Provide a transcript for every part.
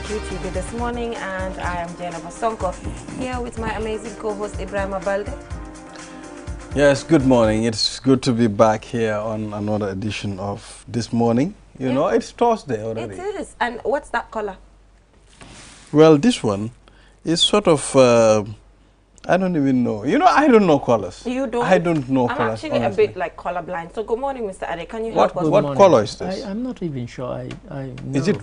QTV this morning, and I am Jana Basonko here with my amazing co-host Ibrahim Abalde. Yes, good morning. It's good to be back here on another edition of This Morning. You know, it's Thursday already. It is. And what's that color? Well, this one is sort of, I don't even know. You know, I don't know colors. You don't? I don't know I'm colors. actually honestly. a bit like colorblind. So good morning, Mr. Ade. Can you help us? What color is this? I'm not even sure. I know. Is it,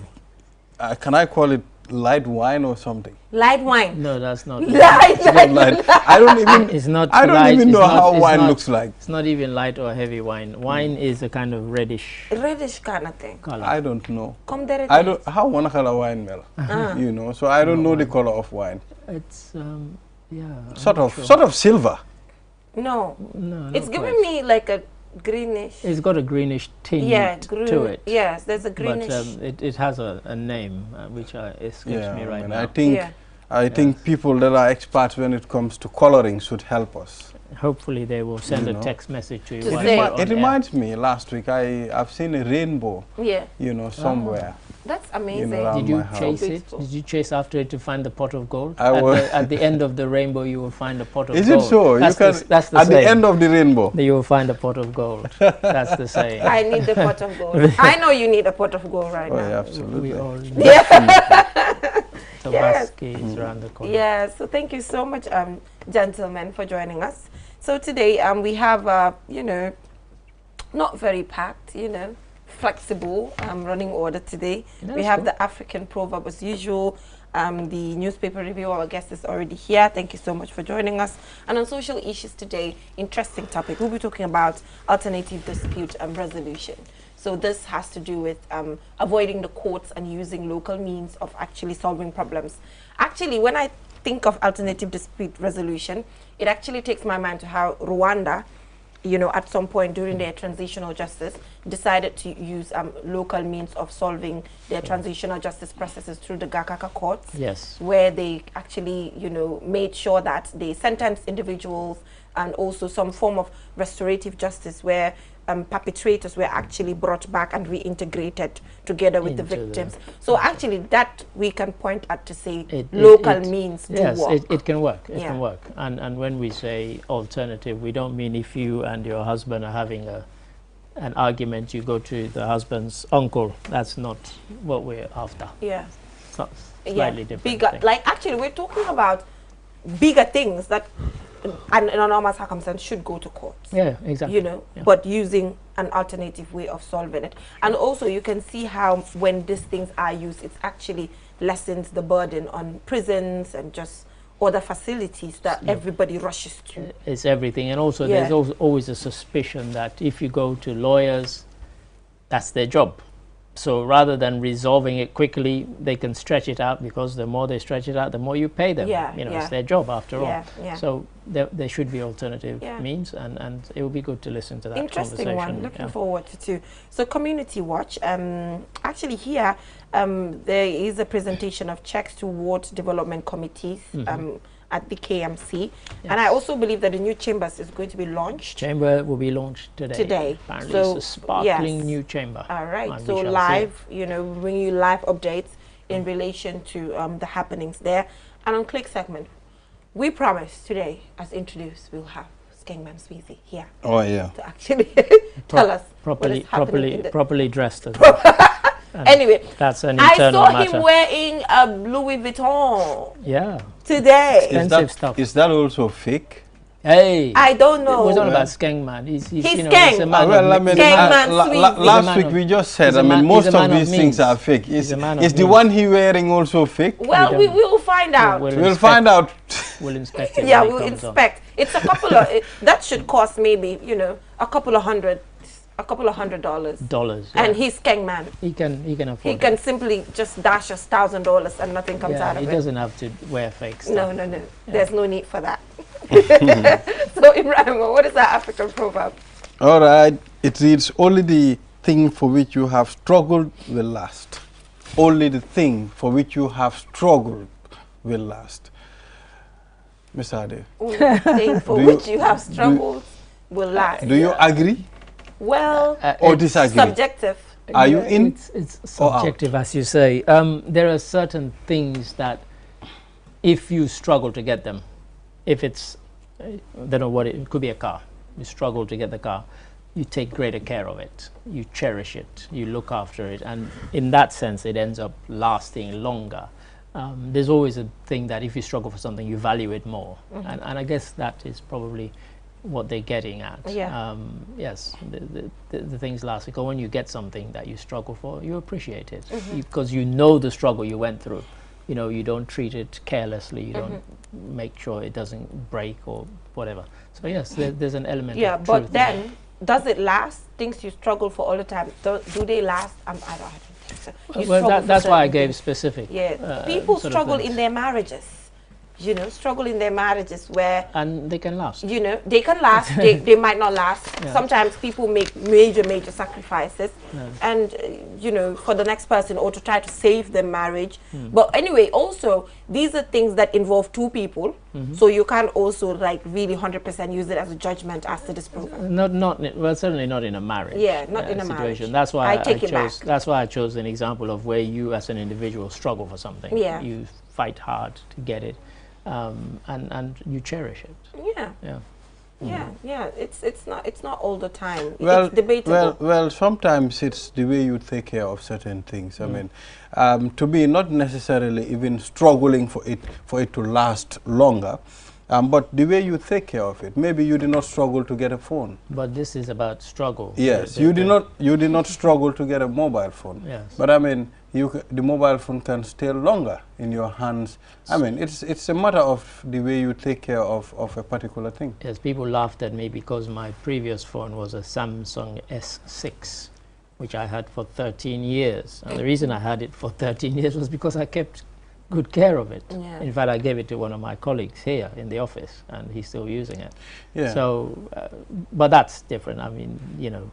can I call it light wine or something? Light wine. No, that's not. Light. I don't even. It's not. I don't light, even know how it's wine not, looks like. It's not even light or heavy wine. Wine is a kind of reddish Reddish kind of thing. color. I don't know. Come there. I don't. How one color wine smell? You know, so I don't know the color of wine. It's yeah. Sort of silver. No. No, It's not giving quite. me like a greenish. It's got a greenish tinge green, to it. Yes, there's a greenish. But it has a name which escapes me right now. I think people that are experts when it comes to coloring should help us. Hopefully they will send a text message to you. To while say- you're on It air. reminds me, last week I've seen a rainbow, Yeah, you know, somewhere. that's amazing. know, Did you my house. chase it? Beautiful. Did you chase after it to find the pot of gold? I At was- at the end of the rainbow, you will find a pot of Is gold. it so? That's that's the at the saying. end of the rainbow. You will find a pot of gold. That's the saying. I need the pot of gold. I know you need a pot of gold right Oh, now. yeah, absolutely. We all Yeah. Tabaski is around the corner. Yeah, so thank you so much, gentlemen, for joining us. So today we have, you know, not very packed, you know, flexible running order today. That's we have cool. the African proverb as usual. The newspaper review, our guest is already here. Thank you so much for joining us. And on social issues today, interesting topic. We'll be talking about alternative dispute and resolution. So this has to do with avoiding the courts and using local means of actually solving problems. Actually, when I think of alternative dispute resolution, it actually takes my mind to how Rwanda, you know, at some point during their transitional justice, decided to use local means of solving their transitional justice processes through the Gakaka courts. Yes. Where they actually, you know, made sure that they sentenced individuals and also some form of restorative justice where perpetrators were actually brought back and reintegrated together with the Into the- victims. So actually that we can point at to say It- local means do yes, work. it can work. It Yeah. can work. And when we say alternative, we don't mean if you and your husband are having an argument, you go to the husband's uncle. That's not what we're after. Yeah. So, slightly different. Bigger, thing. like actually we're talking about bigger things that in a normal circumstance should go to courts. Yeah, exactly. You know, Yeah. but using an alternative way of solving it. And also you can see how when these things are used, it actually lessens the burden on prisons and just other facilities that everybody rushes to. It's everything. And also Yeah. there's always a suspicion that if you go to lawyers, that's their job. So rather than resolving it quickly, they can stretch it out, because the more they stretch it out, the more you pay them. Yeah, You know, yeah. it's their job after Yeah, all. yeah. So there should be alternative Yeah. means, and it would be good to listen to that Interesting conversation. one. Looking yeah. forward to too. So Community Watch, actually here there is a presentation of checks to ward development committees at the KMC, and I also believe that the new chambers is going to be launched. Chamber will be launched today. Today. Apparently So, it's a sparkling yes. new chamber. All right. And we So shall see live, you know, we bring you live updates in relation to the happenings there. And on Click segment, we promise today, as introduced, we'll have Skengman Sweezy here Oh, yeah. to actually tell us what is happening in the properly dressed as well. And Anyway, that's an I internal saw matter. him wearing a Louis Vuitton Yeah. today. Expensive stuff. Is that also fake? Hey. I don't know. We're talking about Skengman. He's He's you know, Skeng. he's a man Well, I of mean, Skengman Sweezy. last man week of- we just said, he's a I mean, man- most he's a of man of these things means. are fake. He's a man of Is the means. one he wearing also fake? Well, we will find out. We'll Find out. We'll inspect it. Yeah, when it we'll comes on. inspect. It's a couple of that should cost maybe, you know, a couple of hundred dollars. Dollars. Yeah. And he's Skengman. he can afford He it. can simply just dash us $1,000 and nothing comes Yeah, out he of it. doesn't have to wear fake stuff. No. There's no need for that. So Ibrahim, what is that African proverb? All right. It reads, only the thing for which you have struggled will last. Only the thing for which you have struggled will last. Mr. Ade, Only the thing for Do which you- you have struggled will last. do you agree Well, or it's disagree? subjective. Are you in? It's subjective, as you say. There are certain things that, if you struggle to get them, if it's, I don't know what it could be, a car. You struggle to get the car, you take greater care of it, you cherish it, you look after it, and in that sense, it ends up lasting longer. There's always a thing that if you struggle for something, you value it more, and I guess that is probably what they're getting at. Yeah. Yes, the things last, because when you get something that you struggle for, you appreciate it, because you know the struggle you went through. You know, you don't treat it carelessly, you don't make sure it doesn't break or whatever. So yes, there's an element of truth. But then, does it last? Things you struggle for all the time, do they last? I don't think so. Well, that's why I gave specific. Yeah, people struggle in their marriages. You know, struggle in their marriages where... And they can last. You know, they can last, they might not last. Yeah. Sometimes people make major sacrifices and, you know, for the next person or to try to save their marriage. But anyway, also, these are things that involve two people. So you can't also, like, really 100% use it as a judgment as to this program. Well, certainly not in a marriage. Yeah, not in a situation. marriage. That's why I chose. That's why I chose an example of where you, as an individual, struggle for something. Yeah. You fight hard to get it, and you cherish it. Yeah. It's not all the time. Well, it's debatable. well, sometimes it's the way you take care of certain things. I mean, to be not necessarily even struggling for it to last longer, but the way you take care of it. Maybe you did not struggle to get a phone. But this is about struggle. Yes, you did not struggle to get a mobile phone. Yes. But I mean, the mobile phone can stay longer in your hands. I mean, it's a matter of the way you take care of a particular thing. Yes, people laughed at me because my previous phone was a Samsung S6, which I had for 13 years. And the reason I had it for 13 years was because I kept good care of it. Yeah. In fact, I gave it to one of my colleagues here in the office, and he's still using it. Yeah. So, but that's different. I mean, you know,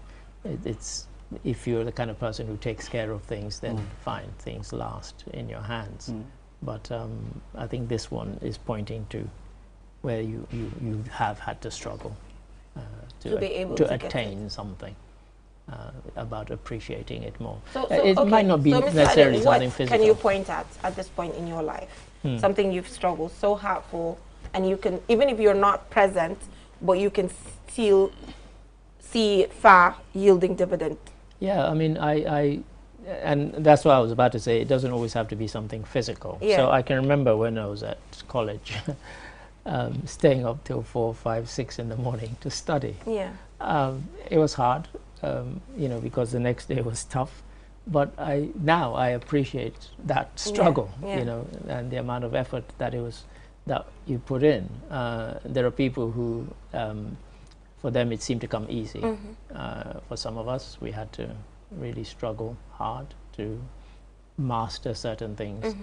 it's, if you're the kind of person who takes care of things, then fine, things last in your hands. But I think this one is pointing to where you have had to struggle To be able to to get attain something. About appreciating it more. It might not be necessarily something physical. Can you point at this point in your life? Something you've struggled so hard for, and you can, even if you're not present, but you can still see it far yielding dividend. Yeah, I mean, and that's what I was about to say. It doesn't always have to be something physical. Yeah. So I can remember when I was at college, staying up till 4, 5, 6 in the morning to study. Yeah. It was hard. You know, because the next day was tough, but now I appreciate that struggle, you know, and the amount of effort that you put in. There are people who, for them, it seemed to come easy. For some of us, we had to really struggle hard to master certain things.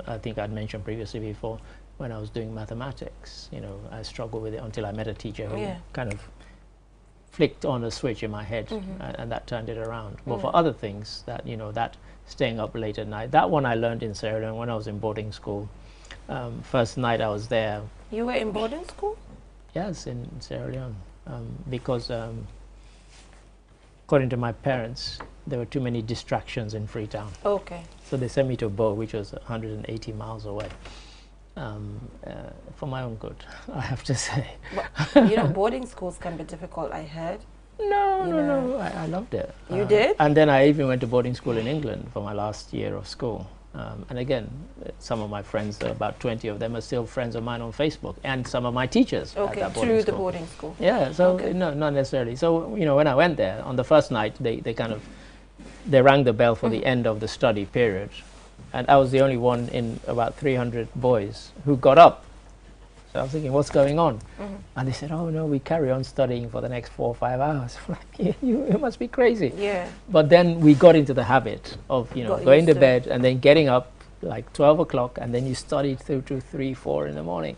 I think I'd mentioned previously before, when I was doing mathematics, you know, I struggled with it until I met a teacher who kind of flicked on a switch in my head, and that turned it around. But for other things, that, you know, that staying up late at night, that one I learned in Sierra Leone when I was in boarding school. First night I was there. You were in boarding school? Yes, in Sierra Leone, because according to my parents, there were too many distractions in Freetown. Okay. So they sent me to Bo, which was 180 miles away. For my own good, I have to say. But, you know, boarding schools can be difficult, I heard. No, I loved it. You did? And then I even went to boarding school in England for my last year of school. And again, some of my friends, about 20 of them, are still friends of mine on Facebook, and some of my teachers at that boarding through school. the boarding school. Yeah, so no, not necessarily. So, you know, when I went there, on the first night, they rang the bell for the end of the study period. And I was the only one in about 300 boys who got up. So I was thinking, what's going on? And they said, oh no, we carry on studying for the next 4 or 5 hours. Like, you must be crazy. Yeah. But then we got into the habit of, you know, going to bed and then getting up like 12 o'clock, and then you studied through to 3, 4 in the morning.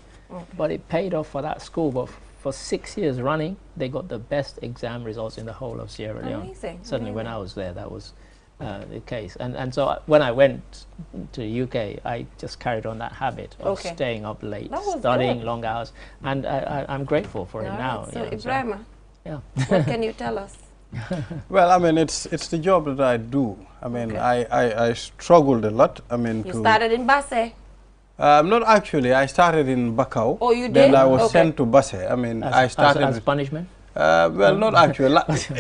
But it paid off for that school. But for 6 years running, they got the best exam results in the whole of Sierra Leone. Amazing. Certainly when I was there, that was the case. And so when I went to the UK, I just carried on that habit of staying up late, studying long hours, and I'm grateful for it now. So Ibrahima, yeah. what can you tell us? Well, I mean, it's the job that I do. I mean, I struggled a lot. I mean, you started in Basse. Not actually. I started in Bakau. Oh, you did? Then I was sent to Basse. I mean, I started as punishment. Well, not actually.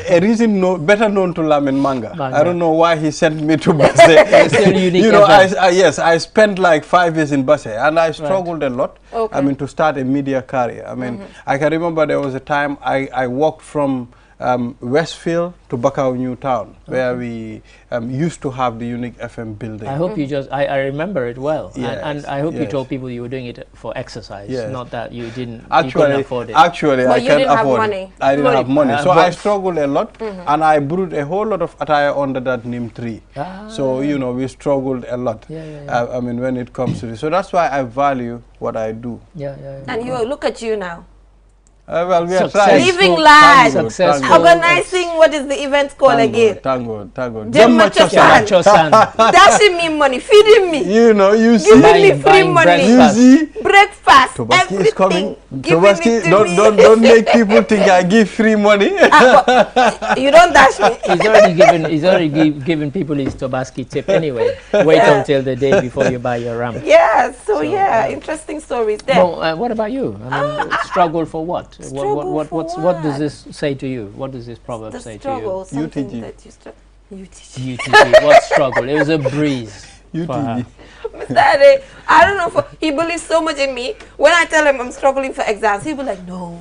A reason better known to Lamin Manga. I don't know why he sent me to Basse. You know, yes, I spent like 5 years in Basse, and I struggled a lot. I mean, to start a media career. I mean, I can remember there was a time I walked from Westfield to Bakau New Town, where we used to have the unique FM building. I hope you just, I remember it well. Yes, and I hope you yes. told people you were doing it for exercise, Yes. not that you didn't, Actually, you couldn't afford it. Actually, but I you can't didn't have afford money. it. I didn't have money. So but I struggled a lot, and I brewed a whole lot of attire under that neem tree. So, you know, we struggled a lot. I mean, when it comes to this. So that's why I value what I do. And you look at you now. Well, we are trying. Living life. Successful. Organizing, what is the event called again? Tango. Dashing me money, feeding me. You know, you see. Giving me free money. You see. Breakfast. Tobaski is coming. Tobaski, don't make people think I give free money. You don't dash me. He's already given people his Tobaski tip anyway. Wait until the day before you buy your ram. Yeah, so yeah, interesting stories there. Well, what about you? I mean, struggle for what? What does this say to you? What does this proverb say to you? UTG. UTG. What struggle? It was a breeze. UTG. Mr. Ade, I don't know, he believes so much in me. When I tell him I'm struggling for exams, he'll be like, no,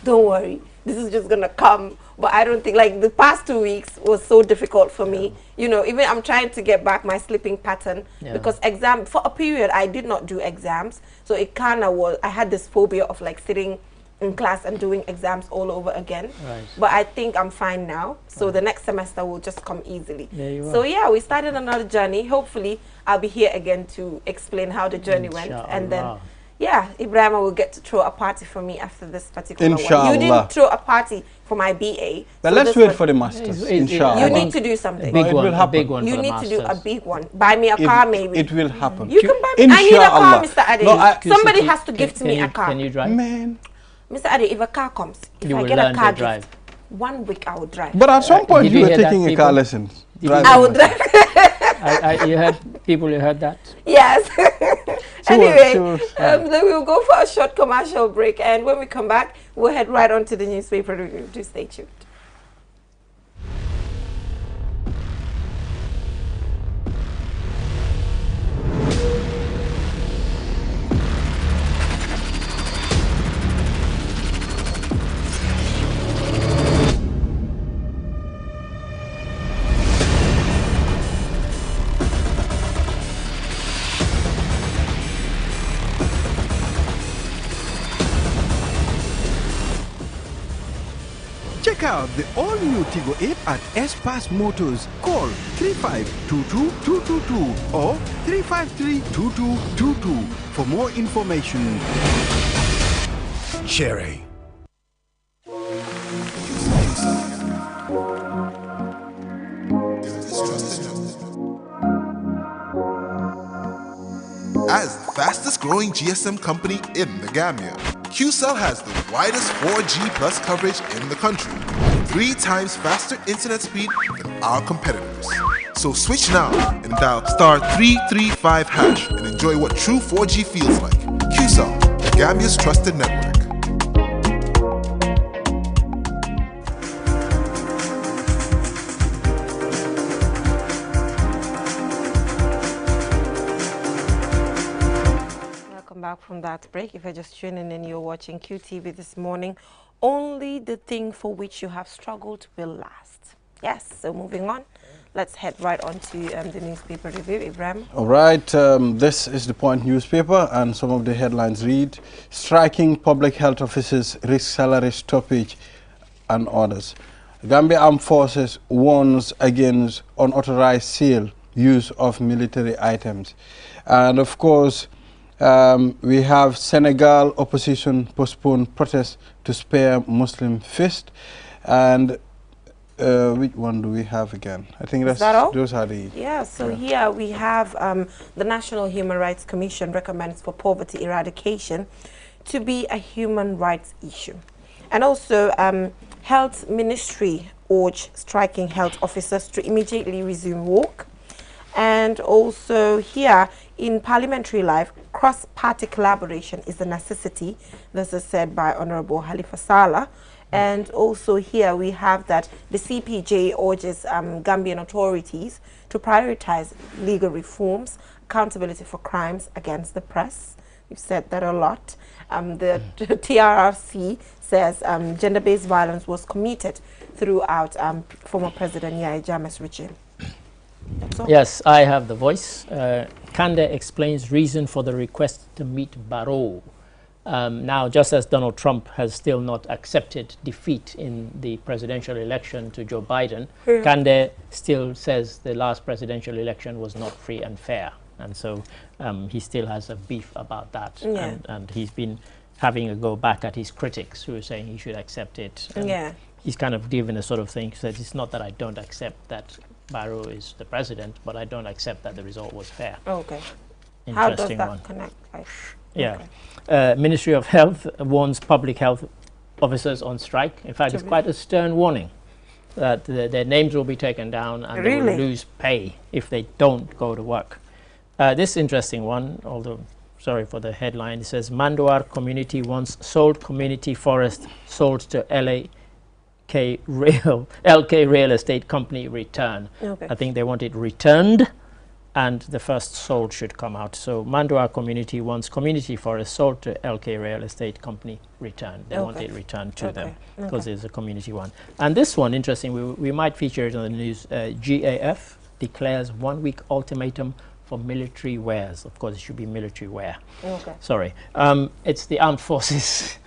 don't worry. This is just going to come. But I don't think, like, the past 2 weeks was so difficult for me. You know, even I'm trying to get back my sleeping pattern because for a period, I did not do exams. So it kind of was, I had this phobia of, like, sitting in class and doing exams all over again. But I think I'm fine now. So the next semester will just come easily. So yeah, we started another journey. Hopefully, I'll be here again to explain how the journey went. And then, yeah, Ibrahim will get to throw a party for me after this particular one. You didn't throw a party for my BA. But let's wait for the masters, inshallah. You need to do something. It will happen. Big one. You need to do a big one. Buy me a car, maybe. It will happen. You can buy me. I need a car, Mr. Ade. Somebody has to gift me a car. Can you drive? Man. Mr. Ade, if a car comes, if I get a car gift, 1 week I will drive. But at some point you were taking a car lesson. I will drive. You heard people, you heard that? Yes. Anyway, then we'll go for a short commercial break, and when we come back, we'll head right on to the newspaper review. Do stay tuned. Check out the all-new Tigo 8 at S-Pass Motors. Call 3522-222 or 353-2222 for more information. Cherry. As the fastest growing GSM company in the Gambia, QCell has the widest 4G plus coverage in the country, 3 times faster internet speed than our competitors. So switch now and dial *335# and enjoy what true 4G feels like. QCell, the Gambia's trusted network. Back from that break. If you're just tuning in, you're watching QTV this morning. Only the thing for which you have struggled will last. Yes, so moving on, let's head right on to the newspaper review. Ibrahim. All right, this is the Point newspaper, and some of the headlines read: striking public health officers risk salary stoppage and others. Gambia Armed Forces warns against unauthorized sale, use of military items. And of course, we have Senegal opposition postpone protests to spare Muslim feast. And which one do we have again? I think that's those are the... Yeah, so here we have the National Human Rights Commission recommends for poverty eradication to be a human rights issue. And also Health Ministry urge striking health officers to immediately resume work. And also here in parliamentary life, cross-party collaboration is a necessity. This is said by Honorable Halifa Saleh. And also here we have that the CPJ urges Gambian authorities to prioritize legal reforms, accountability for crimes against the press. We've said that a lot. The TRRC says gender-based violence was committed throughout former President Yahya Jammeh's regime. Yes, I have the voice. Kande explains reason for the request to meet Barrow. Now, just as Donald Trump has still not accepted defeat in the presidential election to Joe Biden, Kande still says the last presidential election was not free and fair. And so he still has a beef about that. Yeah. And he's been having a go back at his critics who are saying he should accept it. And he's kind of given a sort of thing, says it's not that I don't accept that Barrow is the president, but I don't accept that the result was fair. Okay. How does that connect? Yeah. Ministry of Health warns public health officers on strike. In fact, it's quite a stern warning that their names will be taken down and they will lose pay if they don't go to work. This interesting one, although sorry for the headline, it says Mandawar community wants sold community forest sold to LK Real Estate Company return. Okay. I think they want it returned, and the first sold should come out. So Mandawar community wants community forest sold to LK Real Estate Company returned. They want it returned to them because it's a community one. And this one, interesting, we might feature it on the news. GAF declares 1-week ultimatum for military wares. Of course, it should be military wear. Okay. Sorry. It's the armed forces.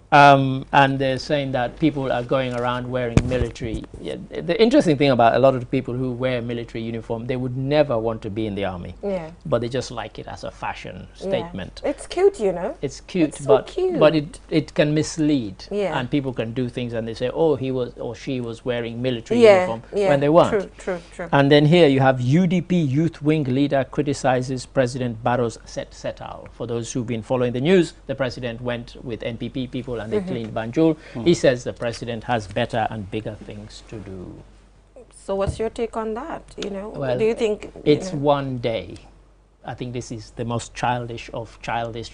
And they're saying that people are going around wearing military. The interesting thing about a lot of the people who wear military uniform, they would never want to be in the army. Yeah. But they just like it as a fashion statement. It's cute, you know. It's cute, it's so cute. But it can mislead. Yeah. And people can do things and they say, oh, he was or she was wearing military uniform when they weren't. True. And then here you have UDP Youth Wing leader criticizes President Barrow's set-out. For those who've been following the news, the president went with NPP people and they cleaned Banjul. He says the president has better and bigger things to do. So what's your take on that? You know, well, do you think it's one day? I think this is the most childish of childish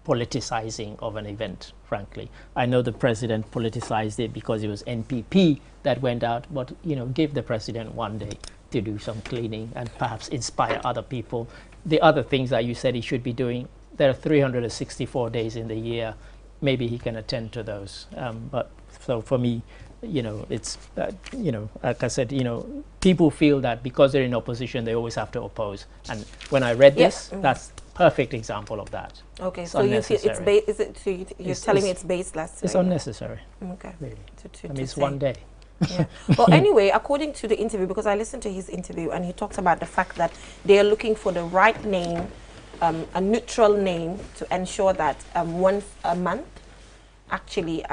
politicizing of an event, frankly. I know the president politicized it because it was NPP that went out, but you know, give the president one day to do some cleaning and perhaps inspire other people. The other things that you said he should be doing, there are 364 days in the year. Maybe he can attend to those. But so for me, you know, it's, you know, like I said, you know, people feel that because they're in opposition, they always have to oppose. And when I read this, that's perfect example of that. Okay, it's so you feel it's is it? So you're telling me it's baseless? It's unnecessary. Okay. Really. I mean, it's one day. Yeah. Well, anyway, according to the interview, because I listened to his interview, and he talks about the fact that they are looking for the right name, a neutral name, to ensure that once a month, actually,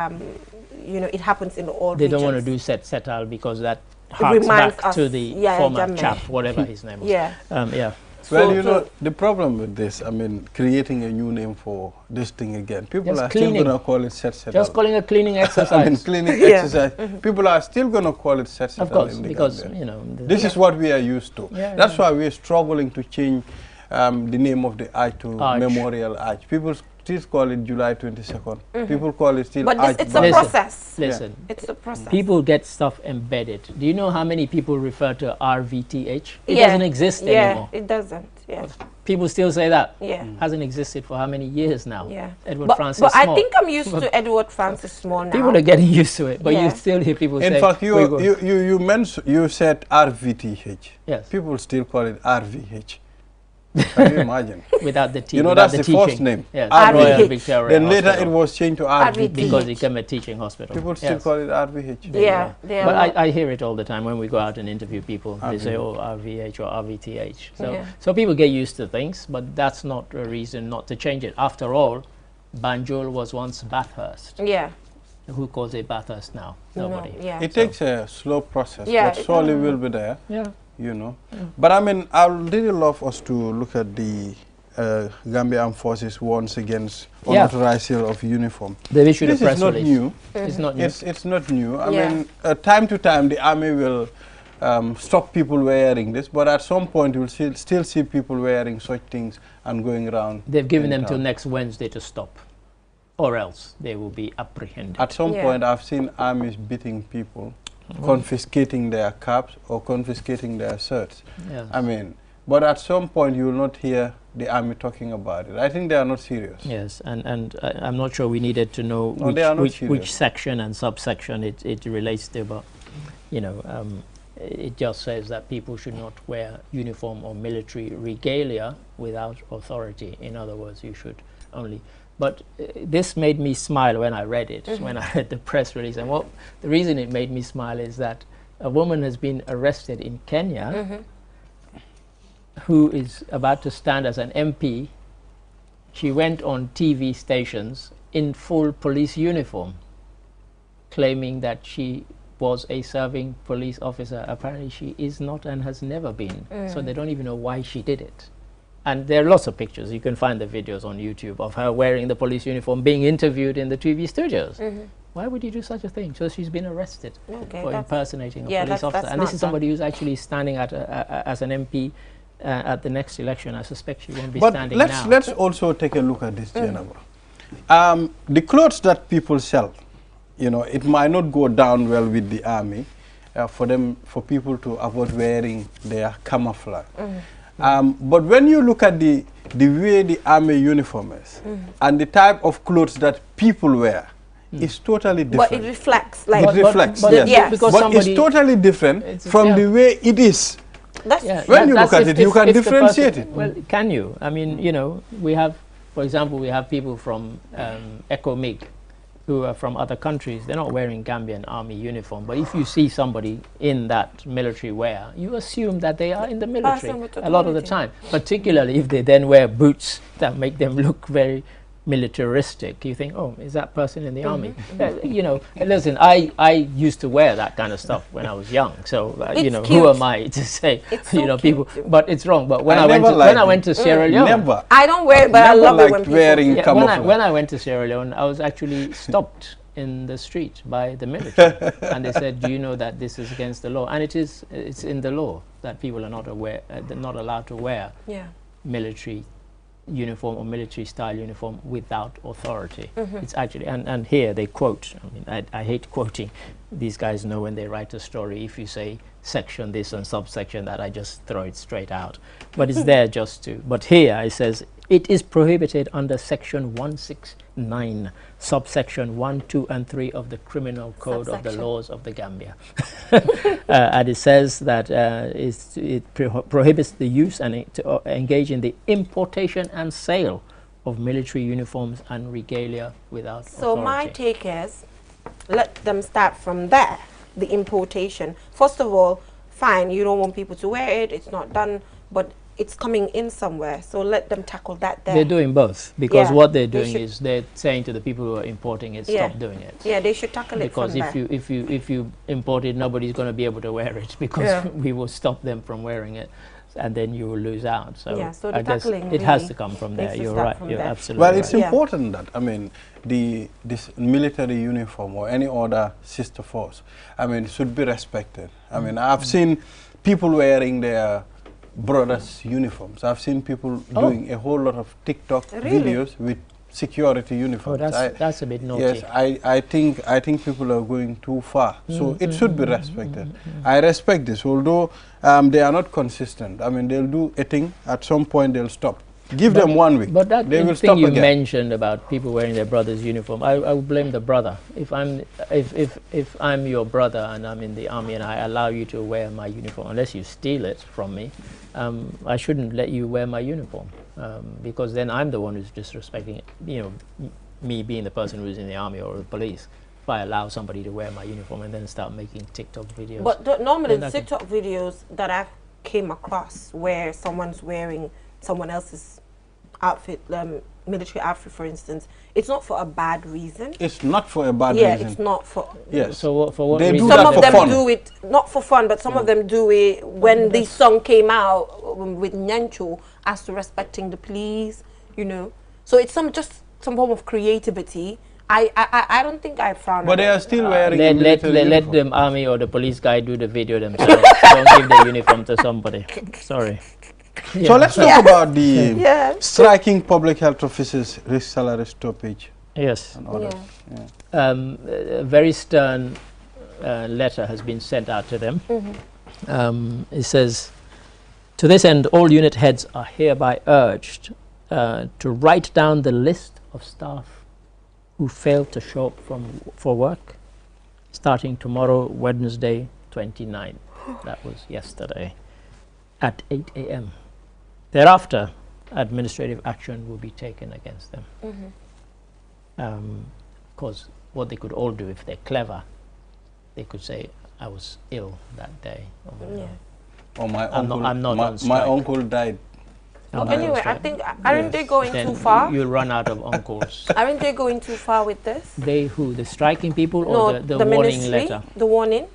you know, it happens in all They regions. don't want to do Setal because that harks back to the former chap, whatever his name was. Yeah. Well, you know, the problem with this, I mean, creating a new name for this thing again, people are still going to call it Setal. Just calling a cleaning exercise. I mean, cleaning exercise. People are still going to call it Setal. Of course, because, you know. This is what we are used to. That's why we're struggling to change the name of the arch to Memorial Arch. People still call it July 22nd. People call it still Arch. But it's a process. Listen, it's a process. People get stuff embedded. Do you know how many people refer to RVTH? It doesn't exist anymore. Yeah, it doesn't. Yeah. People still say that. Yeah. Hasn't existed for how many years now? Yeah. Edward Francis But Small. I think I'm used to Edward Francis Small now. People are getting used to it, but you still hear people say. In fact, you said RVTH. Yes. People still call it RVH. Can you imagine? Without the T. You know, that's the first name. Yes. RVH. Victoria Then later Hospital. it was changed to RVT. Because it became a teaching hospital. People still call it RVH. Yeah. But I hear it all the time when we go out and interview people. They say, oh, RVH or RVTH. So people get used to things, but that's not a reason not to change it. After all, Banjul was once Bathurst. Yeah. Who calls it Bathurst now? Nobody. It takes a slow process, but surely will be there. Yeah. You know. But I mean, I would really love us to look at the Gambia Armed Forces warns against unauthorized sale of uniform. They've issued This a press is not release. new. It's not new. It's not new. I mean, time to time, the army will stop people wearing this, but at some point, you'll still see people wearing such things and going around. They've given them till next Wednesday to stop, or else they will be apprehended. At some point, I've seen armies beating people, confiscating their caps or confiscating their shirts. Yes. I mean, but at some point, you will not hear the army talking about it. I think they are not serious. Yes, and I'm not sure we needed to know which section and subsection it relates to, but you know, it just says that people should not wear uniform or military regalia without authority. In other words, you should only. But this made me smile when I read it, when I read the press release. And the reason it made me smile is that a woman has been arrested in Kenya who is about to stand as an MP. She went on TV stations in full police uniform, claiming that she was a serving police officer. Apparently she is not and has never been. So they don't even know why she did it. And there are lots of pictures. You can find the videos on YouTube of her wearing the police uniform, being interviewed in the TV studios. Why would you do such a thing? So she's been arrested for impersonating a police officer. And this is somebody who's actually standing at as an MP at the next election. I suspect she won't be standing now. But let's also take a look at this, Jennifer. The clothes that people sell, you know, it might not go down well with the army for people to avoid wearing their camouflage. But when you look at the way the army uniform is and the type of clothes that people wear, it's totally different. But it reflects, like it reflects, yes. But it's totally different from the way it is. When you look at it, you can differentiate it. Well, can you? I mean, you know, we have, for example, we have people from ECOMIG who are from other countries. They're not wearing Gambian army uniform, but if you see somebody in that military wear, you assume that they are in the military a lot of the time, particularly if they then wear boots that make them look very militaristic. You think, oh, is that person in the army? You know, listen, I used to wear that kind of stuff when I was young, so you know, who am I to say, you know, people, but it's wrong. But when I went to Sierra Leone, I don't wear it, but I love it when people wearing when I went to Sierra Leone, I was actually stopped in the street by the military, and they said, do you know that this is against the law? And it's in the law that people are not not allowed to wear military uniform or military style uniform without authority. It's actually, and here they quote, I mean, I hate quoting. These guys know when they write a story, if you say section this and subsection that, I just throw it straight out. But it's there just to, but here it says, it is prohibited under section 169, subsection 1, 2, and 3 of the Criminal Code of the Laws of the Gambia. And it says that it prohibits the use and to engage in the importation and sale of military uniforms and regalia without authority. So my take is, let them start from there, the importation. First of all, fine, you don't want people to wear it, it's not done, but it's coming in somewhere, so let them tackle that there. They're doing both, because what they're doing is they're saying to the people who are importing it, stop doing it. Yeah, they should tackle it from there. Because if you import it, nobody's going to be able to wear it, because we will stop them from wearing it, and then you will lose out. So, so I guess it has to come from there. You're right. You're absolutely right. Well, it's important that, I mean, this military uniform or any other sister force, I mean, should be respected. I mean, I've seen people wearing their brothers' uniforms. I've seen people doing a whole lot of TikTok videos with security uniforms. Oh, that's a bit naughty. Yes, I think people are going too far. So it should be respected. I respect this, although they are not consistent. I mean, they'll do a thing, at some point they'll stop. Give them 1 week. But that they will thing stop you again. mentioned about people wearing their brother's uniform, I would blame the brother. If I'm your brother and I'm in the army and I allow you to wear my uniform, unless you steal it from me, I shouldn't let you wear my uniform, because then I'm the one who's disrespecting it. You know, me being the person who's in the army or the police. If I allow somebody to wear my uniform and then start making TikTok videos. But normally the TikTok videos that I came across where someone's wearing someone else's outfit, military outfit, for instance, it's not for a bad reason. It's not for a bad reason. Yeah, it's not for. Yes. So for what they reason? do some that of for them fun. do it not for fun, but some of them do it when this song came out with Nyancho, as to respecting the police, you know. So it's just some form of creativity. I don't think I found. But they are still wearing let the army or the police guy do the video themselves. Don't give the uniform to somebody. Sorry. Yeah. So let's talk about the striking public health officers, risk salary stoppage. Yes. And others. A very stern letter has been sent out to them. It says, to this end, all unit heads are hereby urged to write down the list of staff who failed to show up for work starting tomorrow, Wednesday, 29. That was yesterday, at 8 a.m. Thereafter, administrative action will be taken against them. Of course, what they could all do if they're clever, they could say, I was ill that day. Or my uncle died. Well, anyway, I think, aren't they going too far? You'll run out of uncles. Aren't they going too far with this? They who? The striking people or the warning ministry, letter? The warning?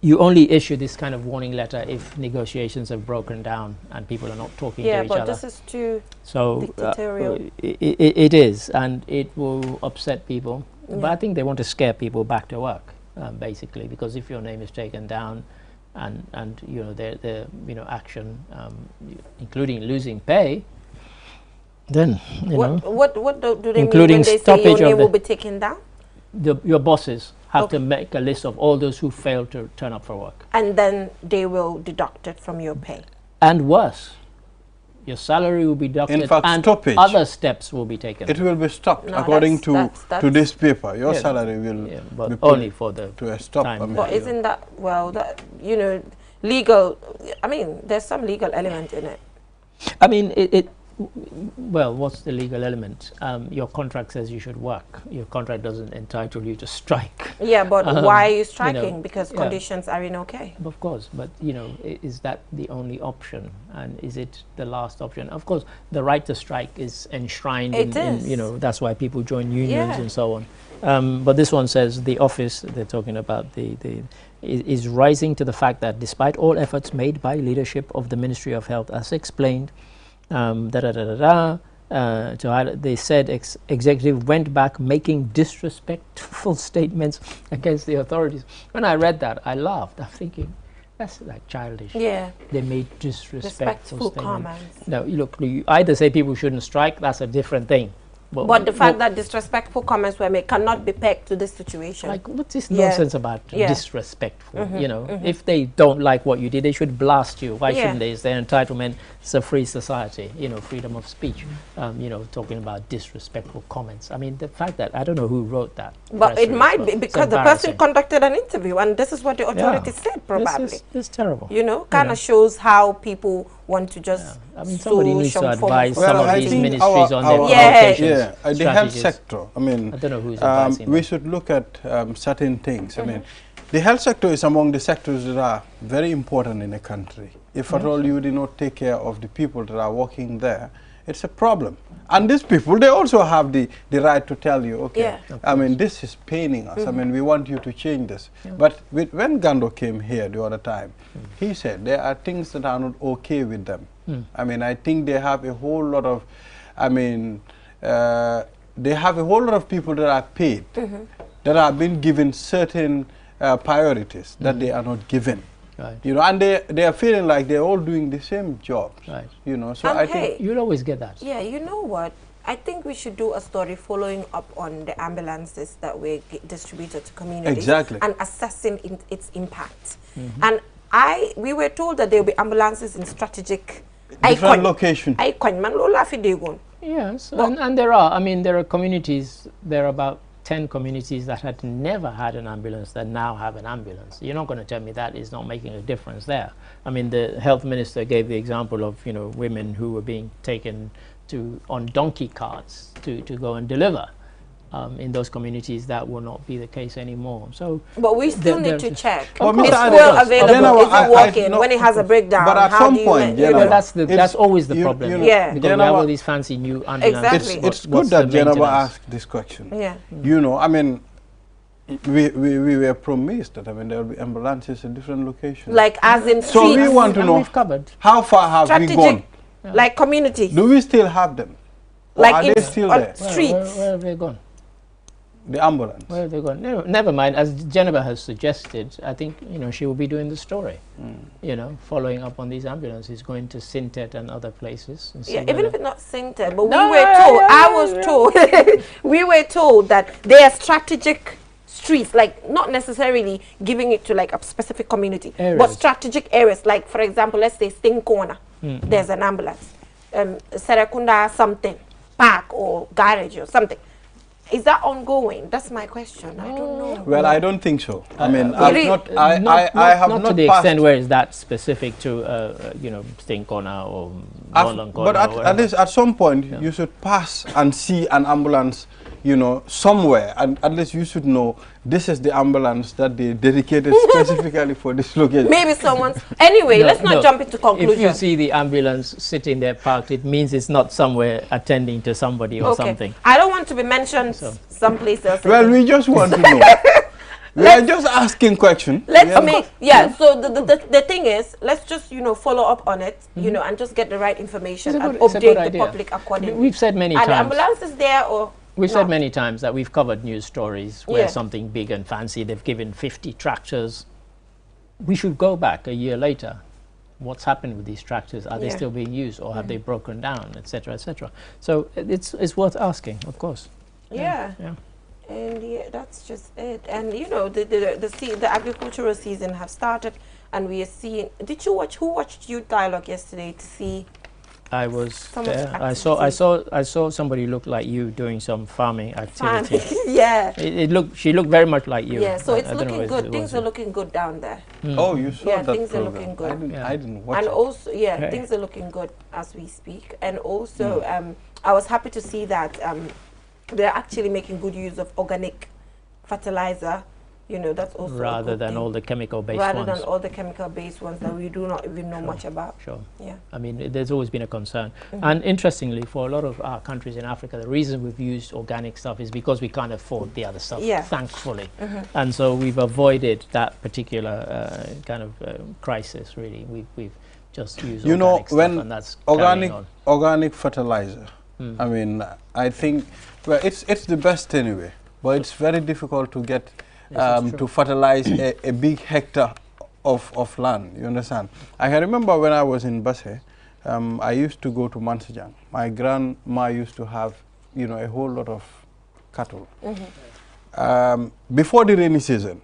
You only issue this kind of warning letter if negotiations have broken down and people are not talking to each other. Yeah, but this is too dictatorial. It is, and it will upset people. But I think they want to scare people back to work, basically, because if your name is taken down, and you know their action, including losing pay, then what do they including mean when they say your name will be taken down? Your bosses have to make a list of all those who fail to turn up for work, and then they will deduct it from your pay. And worse, your salary will be deducted. In fact, and stoppage. Other steps will be taken. It will be stopped according to this paper. Your salary will but be only for the to a stop. time. But isn't that legal? I mean, there's some legal element in it. I mean, well, what's the legal element? Your contract says you should work. Your contract doesn't entitle you to strike. Yeah, but why are you striking? Because conditions are okay. Of course, but is that the only option? And is it the last option? Of course, the right to strike is enshrined in that's why people join unions and so on. But this one says the office, they're talking about is rising to the fact that despite all efforts made by leadership of the Ministry of Health, as explained, they said executive went back making disrespectful statements against the authorities. When I read that, I laughed. I'm thinking, that's like childish. Yeah. They made disrespectful comments. Now, look, you either say people shouldn't strike, that's a different thing. But the fact that disrespectful comments were made cannot be pegged to this situation. Like, what's this nonsense about disrespectful? If they don't like what you did, they should blast you. Why shouldn't they? It's their entitlement. It's a free society, freedom of speech. Talking about disrespectful comments. I mean, the fact that, I don't know who wrote that. But it might be because the person conducted an interview, and this is what the authorities said, probably. It's terrible. Kind of shows how people want to just I mean, somebody needs to advise some of these ministries on their the health sector. I mean, I don't know who's advising we should look at certain things. I mean, the health sector is among the sectors that are very important in a country. If at all you do not take care of the people that are working there, it's a problem. And these people, they also have the right to tell you, okay, I mean, this is paining us. I mean, we want you to change this. But when Gando came here the other time, he said there are things that are not okay with them. I mean, I think they have a whole lot of, they have a whole lot of people that are paid, that are being given certain priorities that they are not given. Right. And they are feeling like they're all doing the same job. Right. So I think you'll always get that. Yeah, you know what? I think we should do a story following up on the ambulances that were distributed to communities. Exactly. And assessing its impact. And we were told that there will be ambulances in strategic different locations. Yes, and there are. I mean, there are communities. There are about 10 communities that had never had an ambulance that now have an ambulance. You're not going to tell me that is not making a difference there. I mean, the health minister gave the example of women who were being taken on donkey carts to go and deliver. In those communities, that will not be the case anymore. So, but we still need to check. Well, it's still available. Is it working? When it has a breakdown, but at some point, that's always the problem. Because we have all these fancy new ambulances. Exactly. It's good that Jennifer asked this question. Yeah. I mean, we were promised that, I mean, there will be ambulances in different locations. Like as in so streets. we want to know we've covered. how far have we gone? Like community. Do we still have them? Or Like are in they still there? streets. Where have they gone? The ambulance. Where have they gone? Never mind. As Jennifer has suggested, I think she will be doing the story. Following up on these ambulances, going to Sintet and other places. And Yeah, even if it's not Sintet, but we were told. I was told. We were told that they are strategic streets, like not necessarily giving it to like a specific community, but strategic areas. Like for example, let's say Sting Corner, there's an ambulance. Serekunda something, park or garage or something. Is that ongoing? That's my question. I don't know. Well, I don't think so. I mean, I have not not to the passed extent where is that specific to Sting Corner or Northern Corner. But at least at some point you should pass and see an ambulance, somewhere, and at least you should know this is the ambulance that they dedicated specifically for this location. Maybe someone's. Anyway, let's not jump into conclusion. If you see the ambulance sitting there parked, it means it's not somewhere attending to somebody or something. I don't want to be mentioned someplace else. Well, we just want to know. We are just asking questions. Let's make So the thing is, let's just follow up on it, and just get the right information and update the public accordingly. We've said many times. Are the ambulances there or? We've said many times that we've covered news stories where something big and fancy, they've given 50 tractors. We should go back a year later. What's happened with these tractors? Are they still being used, or have they broken down, etc., etc.? So it's worth asking, of course. Yeah. And that's just it. And the agricultural season have started, and we are seeing. Who watched Youth Dialogue yesterday to see? I was there. I saw somebody look like you doing some farming activity. Yeah. She looked very much like you. Yeah, so it's looking good. Things are looking good down there. Oh, you saw that things program. are looking good. I didn't watch and it. Also, things are looking good as we speak. And also, I was happy to see that they're actually making good use of organic fertilizer. That's also rather than all the chemical-based ones. Rather than all the chemical-based ones that we do not even know much about. Sure. Yeah. I mean, there's always been a concern. And interestingly, for a lot of our countries in Africa, the reason we've used organic stuff is because we can't afford the other stuff, thankfully. And so we've avoided that particular kind of crisis, really. We've just used organic stuff, and that's organic fertilizer. I mean, I think, well, it's the best anyway, but it's very difficult to get to fertilize a big hectare of land, you understand? I can remember when I was in Basse, I used to go to Mansijang. My grandma used to have, a whole lot of cattle. Before the rainy season,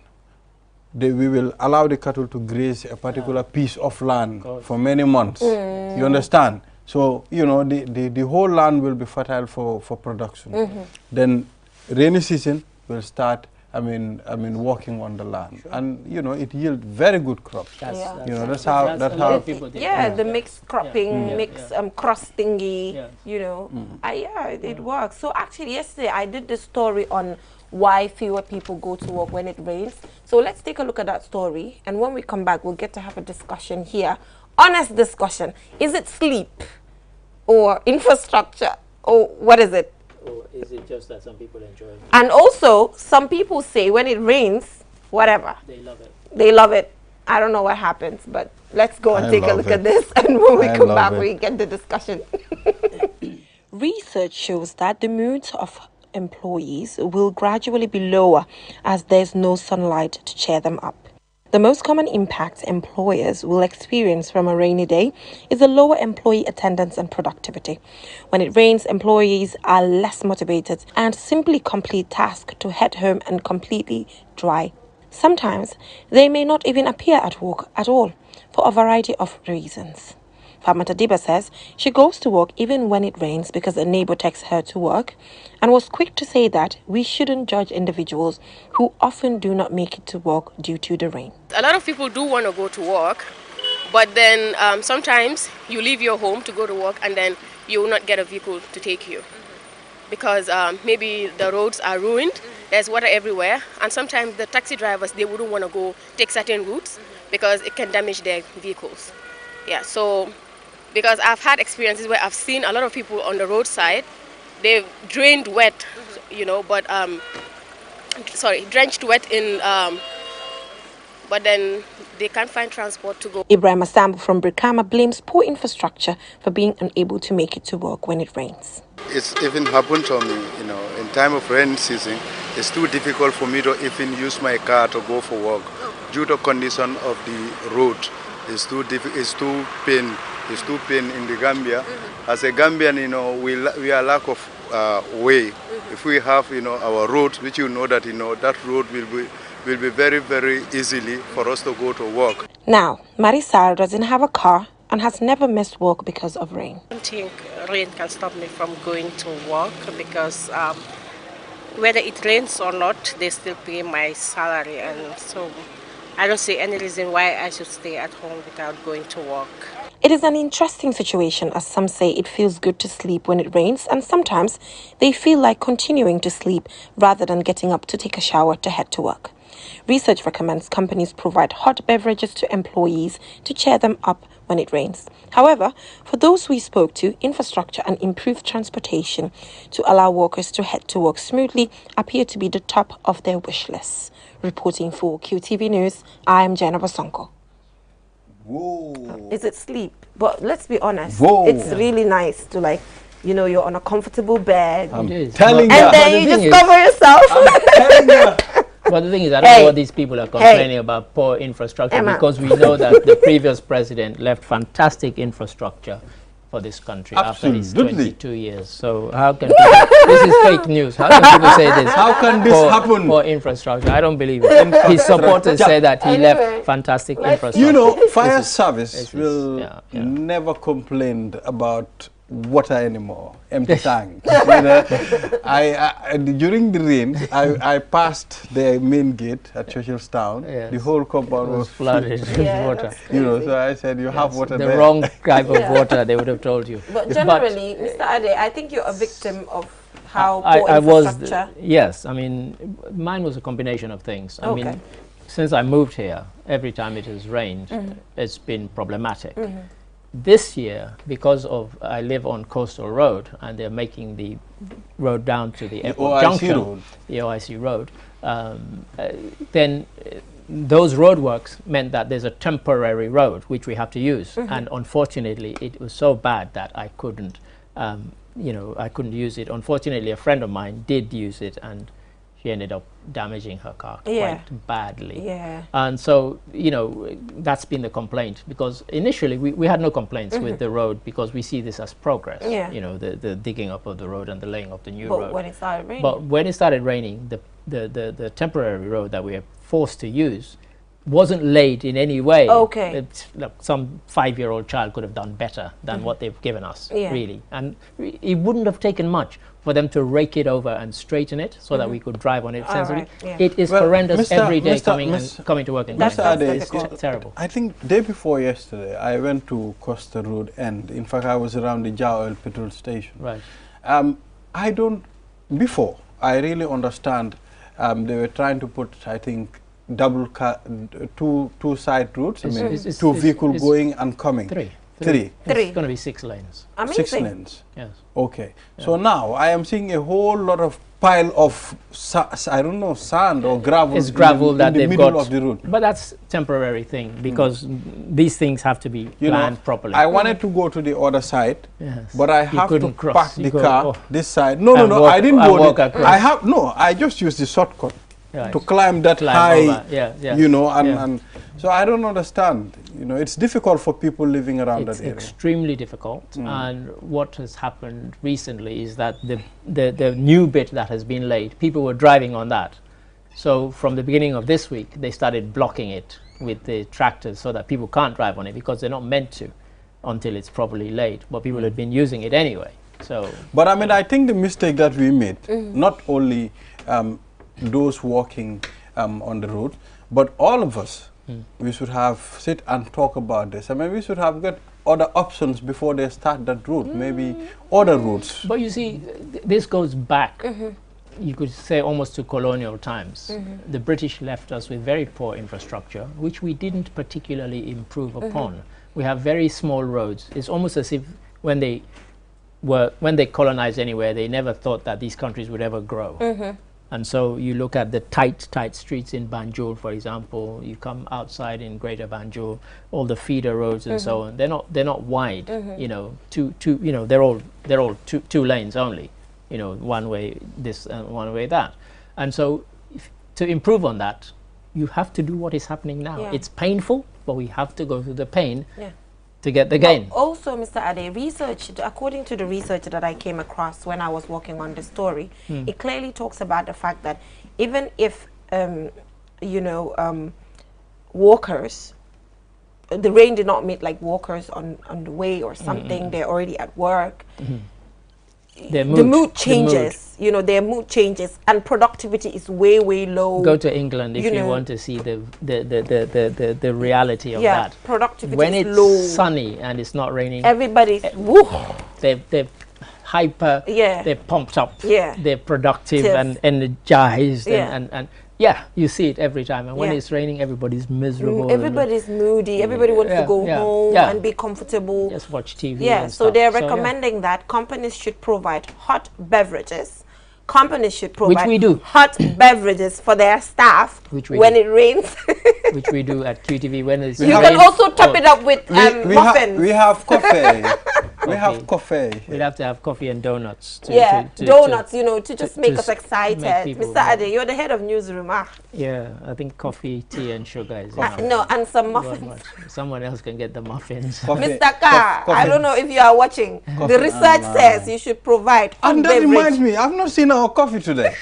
we will allow the cattle to graze a particular piece of land for many months, you understand? So, the whole land will be fertile for production. Then rainy season will start, working on the land, and it yields very good crops. That's how people did. The mixed cropping, mixed cross thingy. It works. So actually, yesterday I did the story on why fewer people go to work when it rains. So let's take a look at that story, and when we come back, we'll get to have a discussion here. Honest discussion. Is it sleep, or infrastructure, or what is it? Or is it just that some people enjoy it? And also, some people say when it rains, whatever. They love it. They love it. I don't know what happens, but let's go and take a look at this. And when we come back, we get the discussion. Research shows that the moods of employees will gradually be lower as there's no sunlight to cheer them up. The most common impact employers will experience from a rainy day is a lower employee attendance and productivity. When it rains, employees are less motivated and simply complete tasks to head home and completely dry. Sometimes they may not even appear at work at all for a variety of reasons. Famata Diba says she goes to work even when it rains because a neighbor takes her to work, and was quick to say that we shouldn't judge individuals who often do not make it to work due to the rain. A lot of people do want to go to work, but then sometimes you leave your home to go to work and then you will not get a vehicle to take you because maybe the roads are ruined, there's water everywhere, and sometimes the taxi drivers, they wouldn't want to go take certain routes because it can damage their vehicles. So because I've had experiences where I've seen a lot of people on the roadside, they've drained wet, but drenched wet in, but then they can't find transport to go. Ibrahim Asambu from Brikama blames poor infrastructure for being unable to make it to work when it rains. It's even happened to me, in time of rain season, it's too difficult for me to even use my car to go for work due to condition of the road. It's too pain in the Gambia. As a Gambian, we are lack of way. If we have, our road, which that, that road will be very, very easily for us to go to work. Now, Marisal doesn't have a car and has never missed work because of rain. I don't think rain can stop me from going to work because whether it rains or not, they still pay my salary, and so I don't see any reason why I should stay at home without going to work. It is an interesting situation, as some say it feels good to sleep when it rains, and sometimes they feel like continuing to sleep rather than getting up to take a shower to head to work. Research recommends companies provide hot beverages to employees to cheer them up when it rains. However, for those we spoke to, infrastructure and improved transportation to allow workers to head to work smoothly appear to be the top of their wish list. Reporting for QTV News, I am Jennifer Sonko. Whoa. Is it sleep? But let's be honest, Whoa. it's really nice to you're on a comfortable bed. I'm It is. telling And you. then you discover yourself. Telling you. But the thing is, I don't know what these people are complaining about poor infrastructure, Emma. because we know that the previous president left fantastic infrastructure for this country after his Absolutely. 22 years. So how can people, this is fake news. How can people say this? How can this happen? For infrastructure, I don't believe it. His supporters say that he left fantastic infrastructure. Fire service will yeah. never complain about water anymore, empty tank. During the rain, I passed the main gate at Churchillstown. Yes. The whole compound was flooded with water. so I said, you have water The there. wrong type of water, they would have told you. But generally, Mr. Ade, I think you're a victim of how poor I was, infrastructure. yes. I mean, mine was a combination of things. I mean, since I moved here, every time it has rained, it's been problematic. This year, because of I live on Coastal Road, and they're making the road down to the airport junction, road. the OIC road, then those roadworks meant that there's a temporary road which we have to use, and unfortunately, it was so bad that I couldn't, I couldn't use it. Unfortunately, a friend of mine did use it, and she ended up damaging her car quite badly. Yeah. And so, that's been the complaint, because initially we had no complaints with the road, because we see this as progress. Yeah. The digging up of the road and the laying of the new But road. when it started raining. But when it started raining, the temporary road that we are forced to use wasn't laid in any way. Okay. Look, some 5-year-old child could have done better than what they've given us, really. And it wouldn't have taken much for them to rake it over and straighten it so that we could drive on it sensibly. It is horrendous every day coming to work in That's it's terrible. I think day before yesterday, I went to Costa Road End. In fact, I was around the Jar Oil petrol station. Right. Before, I really understand they were trying to put, I think, two side routes. I mean, two vehicles going and coming. Three. It's going to be 6 lanes. Amazing. 6 lanes. Yes. Okay. So now I am seeing a whole lot of pile of I don't know, sand or gravel. It's gravel that in the they've middle got of the road. But that's temporary thing, because these things have to be planned properly. I wanted to go to the other side, but I have to couldn't cross. park the car this side. No, walk- I didn't and go. walk across. I just used the shortcut Right. to climb that high. over. And so I don't understand. It's difficult for people living around that area. It's extremely difficult, and what has happened recently is that the new bit that has been laid, people were driving on that. So from the beginning of this week, they started blocking it with the tractors so that people can't drive on it, because they're not meant to until it's properly laid. But people had been using it anyway. So, but I mean, I think the mistake that we made, not only those walking on the road, but all of us, we should have sit and talk about this. I mean, we should have got other options before they start that route, maybe other routes. But you see, this goes back, you could say, almost to colonial times. The British left us with very poor infrastructure, which we didn't particularly improve upon. We have very small roads. It's almost as if when they colonized anywhere, they never thought that these countries would ever grow. And so you look at the tight streets in Banjul, for example. You come outside in Greater Banjul, all the feeder roads and so on. They're not wide. You know, they're all two lanes only. You know, one way this and one way that. And so, to improve on that, you have to do what is happening now. Yeah. It's painful, but we have to go through the pain to get the gain. Also, Mr. Ade, according to the research that I came across when I was working on the story, it clearly talks about the fact that even if, walkers, the rain did not meet like walkers on the way or something, they're already at work. The mood changes, you know, their mood changes, and productivity is way low. Go to England if you want to see the reality of that. Productivity when is it's low. sunny and it's not raining, Everybody's they're hyper, they're pumped up, they're productive and energized, and you see it every time. And when it's raining, everybody's miserable. Everybody's moody. Everybody wants to go home and be comfortable. Just watch TV. Yeah, so they're recommending that companies should provide hot beverages. Companies should provide hot beverages for their staff when it rains. Which we do at QTV when it's You can also top it up with muffins. We have coffee. We have coffee. We'd have to have coffee and donuts. Donuts, you know, to just make us excited. Mr. Ade, you're the head of newsroom. Yeah, I think coffee, tea, and sugar is no, and some muffins. Someone else can get the muffins. Mr. Carr, I don't know if you are watching. The research says you should provide hot And that reminds me, I've not seen our coffee today.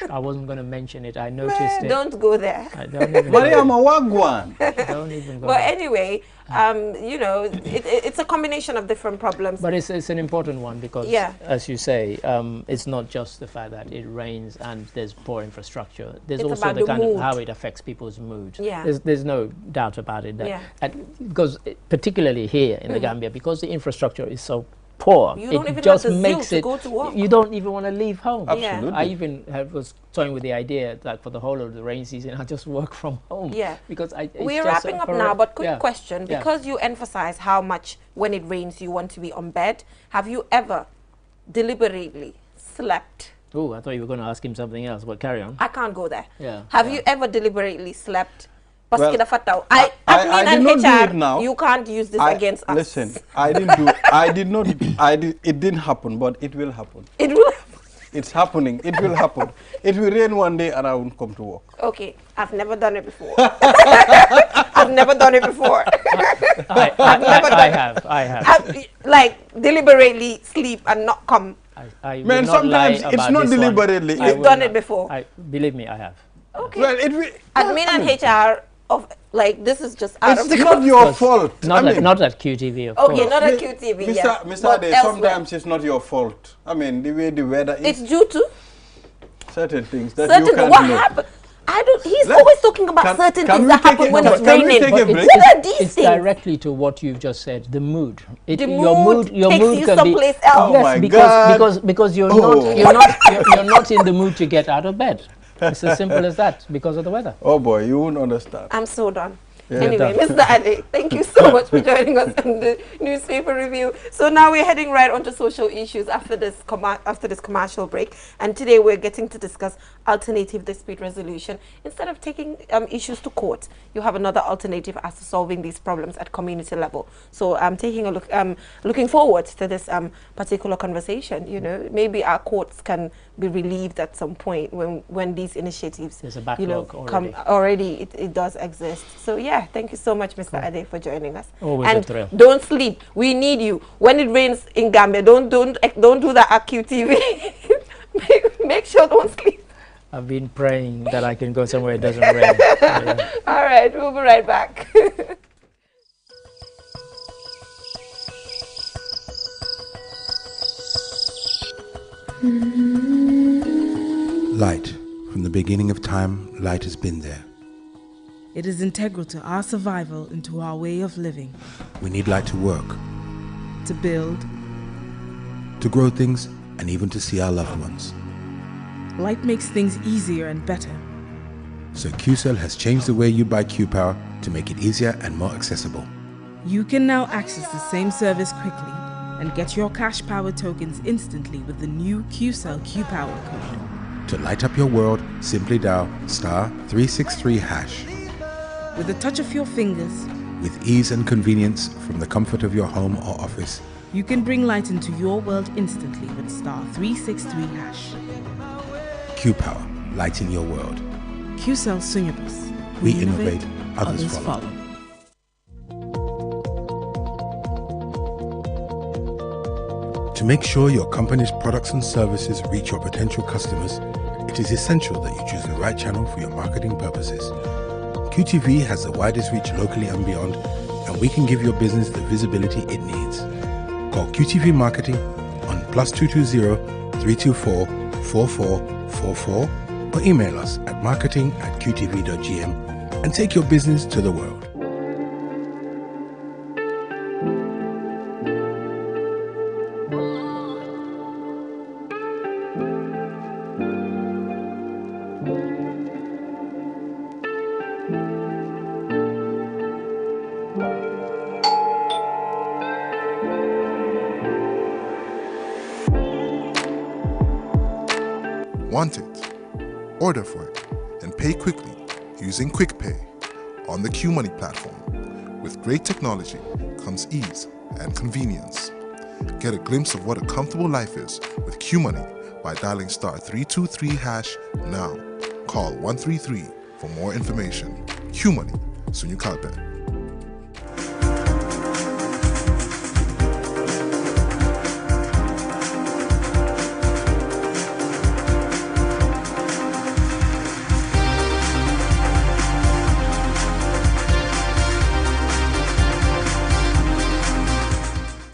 I wasn't going to mention it. I noticed it. Don't go there. Mariama Wagwan. Don't even go there. there. Anyway, you know, it's a combination of different problems. But it's an important one because, as you say, it's not just the fact that it rains and there's poor infrastructure. There's also the kind of how it affects people's mood. Yeah. There's no doubt about it. Because particularly here in the Gambia, because the infrastructure is so poor, you don't even just have the makes zeal to go to work. You don't even want to leave home. Absolutely. I even was toying with the idea that for the whole of the rain season, I just work from home. Yeah. Because we're wrapping up now, but quick question, because you emphasize how much when it rains you want to be on bed, have you ever deliberately slept? Oh, I thought you were going to ask him something else, but carry on. I can't go there. Yeah. Have you ever deliberately slept? Well, I did not do it now. You can't use this against us. Listen, it didn't happen, but it will happen. It will happen. It's happening. It will happen. It will rain one day and I won't come to work. Okay, I've never done it before. I've never done it before. I have. Like deliberately sleep and not come. Man, sometimes it's not deliberately. You've done it before. Believe me, I have. Okay. Well, admin and HR this is just out of the It's not your fault. Not at QTV, of course. Okay, not at QTV, Mr. Ade, sometimes it's not your fault. I mean, the way the weather is. It's due to certain things that you can't what know. happened? He's always talking about certain things that happen when it's raining. It's directly to what you've just said, the mood. Your mood takes you someplace else. Oh yes, my God. because you're not in the mood to get out of bed. It's as simple as that, because of the weather. Oh boy, you won't understand. I'm so done. Anyway, Mr. Ade, thank you so much for joining us in the newspaper review. So now we're heading right on to social issues after this commercial break. And today we're getting to discuss alternative dispute resolution. Instead of taking issues to court, you have another alternative as to solving these problems at community level. So I'm taking a look, looking forward to this particular conversation. You know, maybe our courts can be relieved at some point when these initiatives, there's a backlog come already. It does exist. So yeah. Thank you so much, Mr. Ade, for joining us. Always a thrill. Don't sleep. We need you. When it rains in Gambia, don't do that at QTV. make sure don't sleep. I've been praying that I can go somewhere it doesn't rain. All right, we'll be right back. Light. From the beginning of time, light has been there. It is integral to our survival and to our way of living. We need light to work, to build, to grow things, and even to see our loved ones. Light makes things easier and better. So QCell has changed the way you buy Q-Power to make it easier and more accessible. You can now access the same service quickly and get your cash power tokens instantly with the new QCell Q-Power code. To light up your world, simply dial *363#. With a touch of your fingers, With ease and convenience from the comfort of your home or office, you can bring light into your world instantly with *363#. Q-Power, lighting your world. QCell Sunyabus. We innovate, others follow. To make sure your company's products and services reach your potential customers, it is essential that you choose the right channel for your marketing purposes. QTV has the widest reach locally and beyond, and we can give your business the visibility it needs. Call QTV Marketing on +220 324 4444 or email us at marketing@qtv.gm and take your business to the world. Want it? Order for it and pay quickly using Quick Pay on the QMoney platform. With great technology comes ease and convenience. Get a glimpse of what a comfortable life is with QMoney by dialing *323# now. Call 133 for more information. QMoney, Sunyu Kalpe.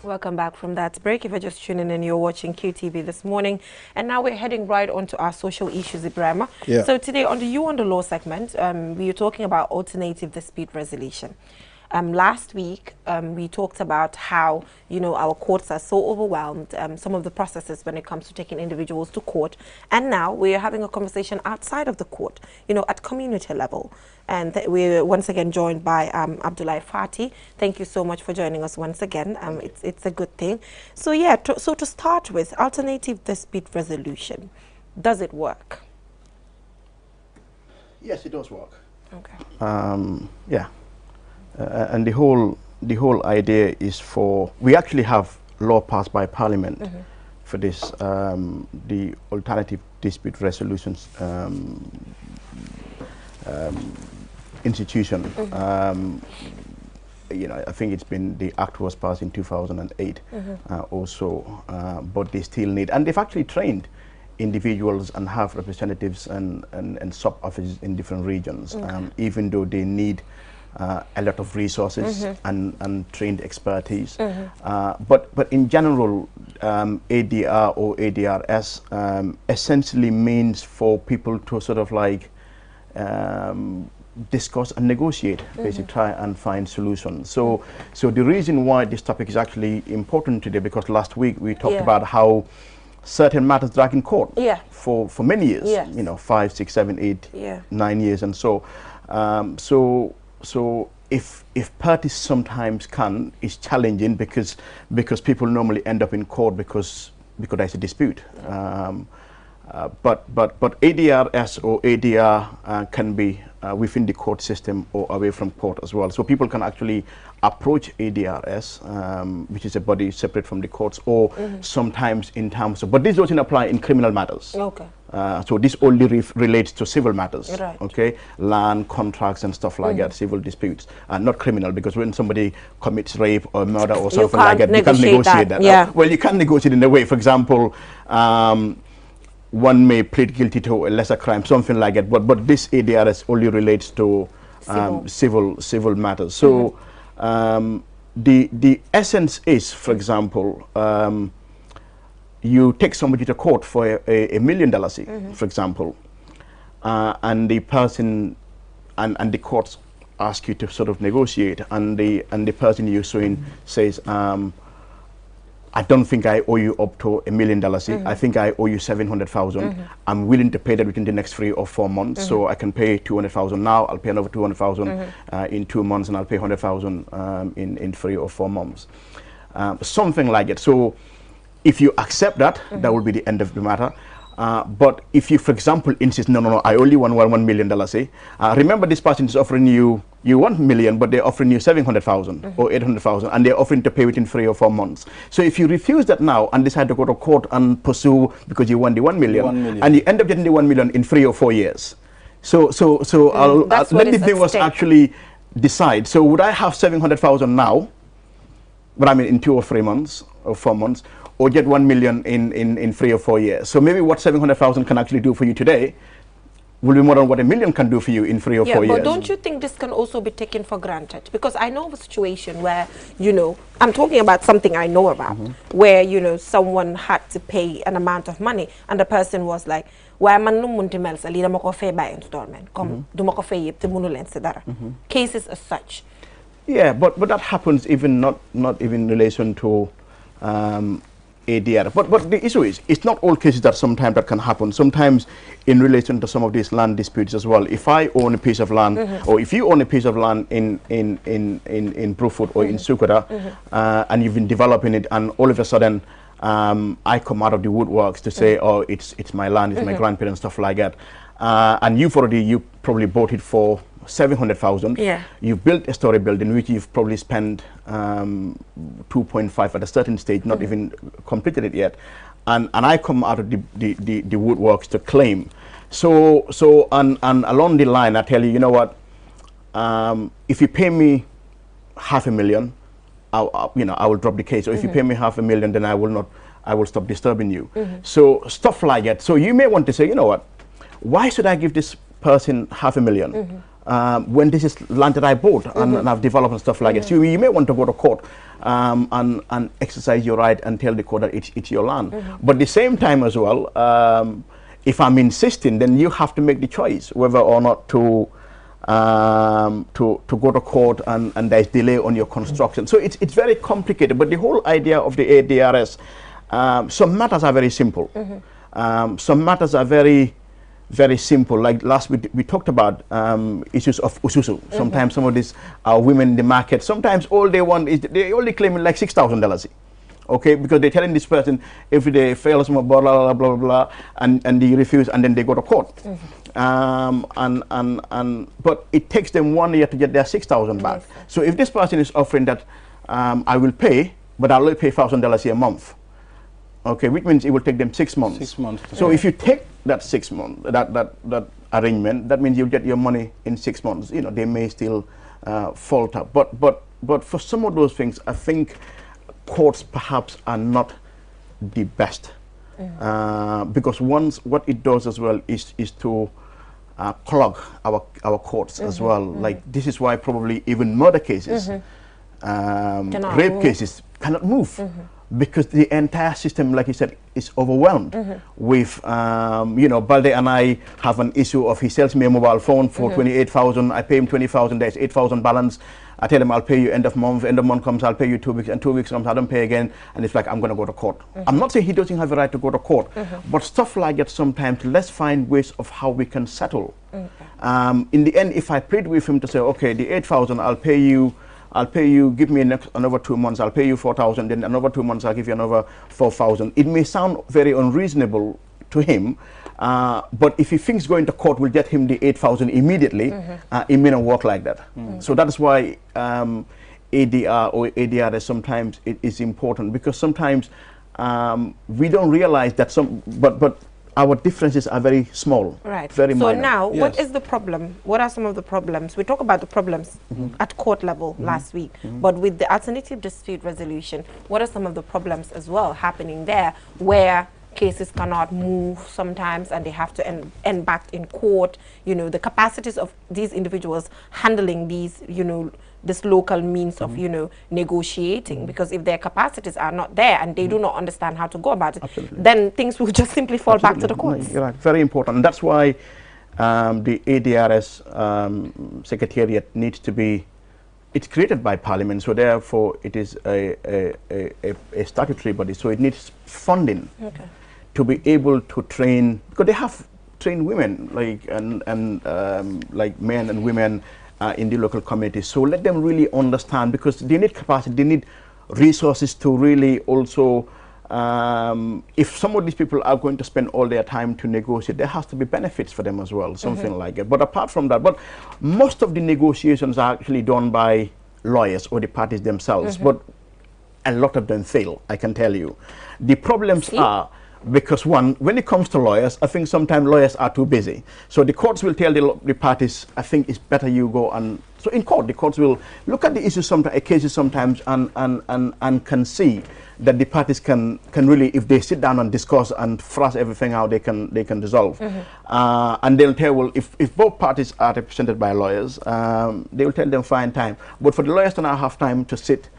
Welcome back from that break. If you're just tuning in, you're watching QTV this morning. And now we're heading right on to our social issues, Ibrahima. Yeah. So today on the You on the Law segment, we are talking about alternative dispute resolution. Last week, we talked about how, you know, our courts are so overwhelmed, some of the processes when it comes to taking individuals to court. And now we're having a conversation outside of the court, you know, at community level. And we're once again joined by Abdullah Fati. Thank you so much for joining us once again. It's a good thing. So yeah, so to start with, alternative dispute resolution, does it work? Yes, it does work. Okay. Yeah. And the whole idea is we actually have law passed by Parliament for this, the alternative dispute resolutions institution. You know, I think the act was passed in 2008 also, but they still need, and they've actually trained individuals and have representatives and sub offices in different regions, even though they need a lot of resources and trained expertise. But in general, ADR or ADRS essentially means for people to sort of like discuss and negotiate, basically try and find solutions. So the reason why this topic is actually important today, because last week we talked about how certain matters drag in court for many years, you know, 5, 6, 7, 8, 9 years, and so so if parties sometimes can, it's challenging because people normally end up in court because there's a dispute. But ADRS or ADR can be within the court system or away from court as well. So people can actually approach ADRS, which is a body separate from the courts, or sometimes in terms of, but this doesn't apply in criminal matters. Okay. So this only relates to civil matters, right. Okay? Land, contracts and stuff like that, civil disputes, not criminal, because when somebody commits rape or murder or something like that, you can't negotiate that. Yeah. Well, you can negotiate in a way. For example, one may plead guilty to a lesser crime, something like that, but this ADRS only relates to civil matters. So the essence is, for example, you take somebody to court for $1 million, for example, and the person and the courts ask you to sort of negotiate, and the person you're suing says, I don't think I owe you up to $1 million. I think I owe you 700,000. I'm willing to pay that within the next 3 or 4 months. So I can pay 200,000 now. I'll pay another 200,000 in 2 months, and I'll pay 100,000 in 3 or 4 months. Something like it. So if you accept that, that will be the end of the matter. But if you, for example, insist, no, I only want $1 million, remember this person is offering you 1 million, but they're offering you 700,000 or 800,000, and they're offering to pay within 3 or 4 months. So if you refuse that now and decide to go to court and pursue because you want the 1 million, and you end up getting the 1 million in 3 or 4 years. So let the viewers actually decide. So would I have 700,000 now, but I mean in 2 or 3 months or 4 months, or get 1 million in 3 or 4 years? So maybe what 700,000 can actually do for you today will be more than what $1 million can do for you in 3 or 4 years. But don't you think this can also be taken for granted? Because I know of a situation where, you know, I'm talking about something I know about, where, you know, someone had to pay an amount of money and the person was like, why man no munti mel sa li dama ko fay by installment, come duma ko fay yep te munu len sa dara. Cases as such. Yeah, but that happens even not even in relation to ADR. But the issue is, it's not all cases that sometimes that can happen. Sometimes in relation to some of these land disputes as well. If I own a piece of land, or if you own a piece of land in Brufut or in Sukuta, and you've been developing it, and all of a sudden I come out of the woodworks to say, oh, it's my land, it's my grandparents, stuff like that, and you probably bought it for 700,000. Yeah. You've built a story building which you've probably spent 2.5 at a certain stage, not even completed it yet, and I come out of the woodworks to claim. So along the line, I tell you, you know what? If you pay me $500,000, I will drop the case. Or if you pay me $500,000, then I will stop disturbing you. So stuff like that. So you may want to say, you know what? Why should I give this person $500,000? When this is land that I bought and I've developed and stuff like that. So you may want to go to court and exercise your right and tell the court that it's your land. But at the same time as well, if I'm insisting, then you have to make the choice whether or not to go to court and there's delay on your construction. So it's very complicated. But the whole idea of the ADRS, some matters are very simple. Some matters are very simple. Like last week we talked about issues of ususu. Sometimes some of these women in the market, sometimes all they want is they only claiming like $6,000. Okay, because they're telling this person if they fail some blah blah blah blah and they refuse, and then they go to court. But it takes them 1 year to get their 6,000 back. So if this person is offering that I will pay, but I'll only pay $1,000 a month. Okay, which means it will take them 6 months. 6 months. So if you take that 6 months, that arrangement, that means you'll get your money in 6 months. You know, they may still falter. But for some of those things, I think courts perhaps are not the best. Because what it does as well is to clog our courts as well. Like this is why probably even murder cases, rape cases cannot move. Because the entire system, like you said, is overwhelmed with, you know, Balde and I have an issue of he sells me a mobile phone for 28,000, I pay him 20,000, there's 8,000 balance. I tell him I'll pay you end of month comes, I'll pay you 2 weeks, and 2 weeks comes, I don't pay again, and it's like I'm going to go to court. I'm not saying he doesn't have a right to go to court, but stuff like that sometimes, let's find ways of how we can settle. In the end, if I plead with him to say, okay, the 8,000, I'll pay you, give me another 2 months, I'll pay you 4,000, then another 2 months, I'll give you another 4,000. It may sound very unreasonable to him, but if he thinks going to court will get him the 8,000 immediately, it may not work like that. So that's why ADR or ADR sometimes it is important, because sometimes we don't realize that but our differences are very small, very minor. So now, what is the problem? What are some of the problems? We talked about the problems at court level last week, but with the alternative dispute resolution, what are some of the problems as well happening there, where cases cannot move sometimes and they have to end back in court? You know, the capacities of these individuals handling these, you know, this local means of, you know, negotiating, because if their capacities are not there and they do not understand how to go about it, then things will just simply fall back to the courts. You're right, very important. And that's why the ADRS secretariat needs to be, it's created by Parliament, so therefore it is a statutory body, so it needs funding to be able to train, because they have trained women, like like men and women in the local communities. So let them really understand, because they need capacity, they need resources to really also if some of these people are going to spend all their time to negotiate, there has to be benefits for them as well, something like it. But apart from that, but most of the negotiations are actually done by lawyers or the parties themselves, but a lot of them fail, I can tell you. The problems are because, one, when it comes to lawyers, I think sometimes lawyers are too busy. So the courts will tell the parties, I think it's better you go and, so in court, the courts will look at the issues, cases sometimes, and can see that the parties can really, if they sit down and discuss and thrust everything out, they can resolve. And they'll tell, well, if both parties are represented by lawyers, they will tell them find time. But for the lawyers to not have time to sit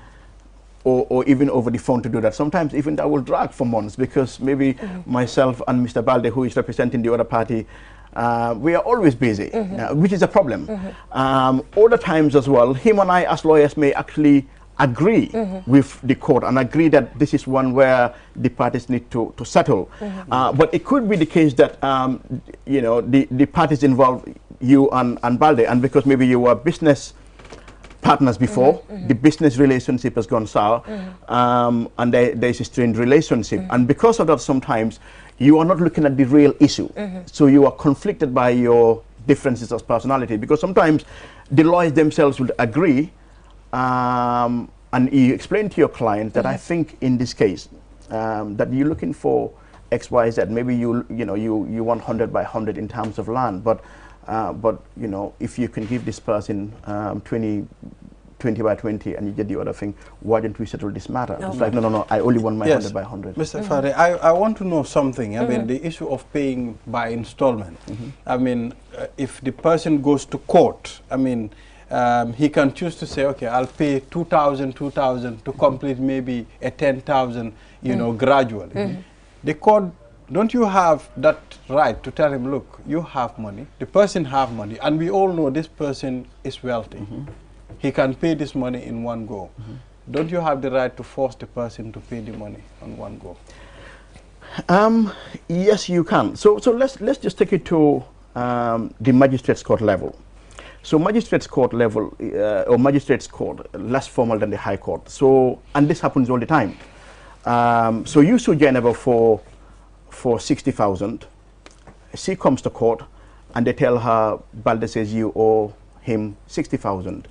or even over the phone to do that, sometimes even that will drag for months, because maybe myself and Mr. Balde, who is representing the other party, we are always busy, which is a problem. Other times as well, him and I as lawyers may actually agree with the court and agree that this is one where the parties need to settle. But it could be the case that, you know, the parties involved, you and Balde, and because maybe you were business partners before, the business relationship has gone sour, and there's a strained relationship. And because of that, sometimes you are not looking at the real issue. So you are conflicted by your differences of personality, because sometimes the lawyers themselves would agree, and you explain to your client that I think in this case that you're looking for X, Y, Z. Maybe you want 100 by 100 in terms of land, but you know, if you can give this person 20 by 20 and you get the other thing, why don't we settle this matter? It's like, no, I only want my 100 by 100. Mr. Fari, I want to know something. I mean, the issue of paying by installment. I mean, if the person goes to court, I mean, he can choose to say, okay, I'll pay 2,000 to complete maybe a 10,000, you know, gradually. The court, don't you have that right to tell him, look, you have money, the person have money, and we all know this person is wealthy. He can pay this money in one go. Don't you have the right to force the person to pay the money on one go? Yes, you can. So let's just take it to the magistrates court level. So magistrates court level, or magistrates court, less formal than the high court. So, and this happens all the time. So you sue Jennifer for 60,000. She comes to court and they tell her, Balde says you owe him 60,000.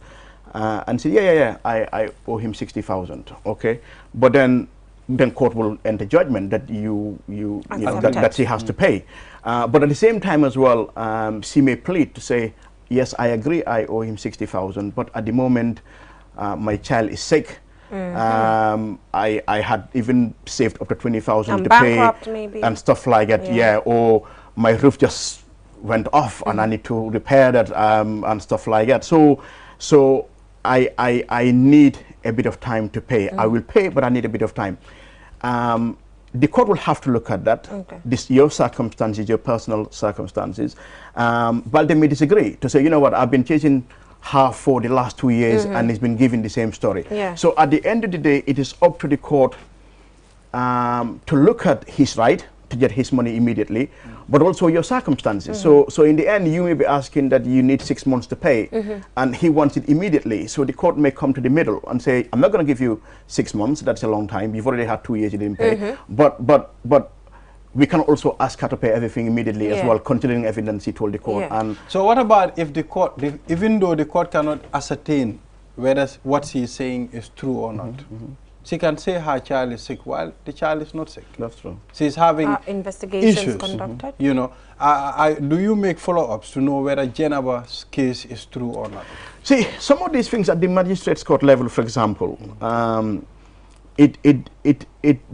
And say, yeah, I owe him 60,000. Okay, but then court will enter judgment that that she has to pay. But at the same time as well, she may plead to say, yes, I agree, I owe him 60,000, but at the moment my child is sick. I had even saved up to 20,000 to pay maybe, and stuff like that. Or my roof just went off and I need to repair that and stuff like that. So I need a bit of time to pay. I will pay, but I need a bit of time. The court will have to look at that. Your circumstances, your personal circumstances. But they may disagree to say, you know what, I've been chasing her for the last 2 years and he's been given the same story. So at the end of the day, it is up to the court to look at his right to get his money immediately, but also your circumstances. So in the end, you may be asking that you need 6 months to pay, and he wants it immediately. So the court may come to the middle and say, I'm not going to give you 6 months. That's a long time. You've already had 2 years you didn't pay. But we can also ask her to pay everything immediately as well, considering evidence he told the court. And so what about if the court, even though the court cannot ascertain whether what she is saying is true or not, she can say her child is sick while the child is not sick. That's true. She's having investigations issues. Conducted. You know, do you make follow-ups to know whether Jenaba's case is true or not? See, some of these things at the magistrates court level, for example, it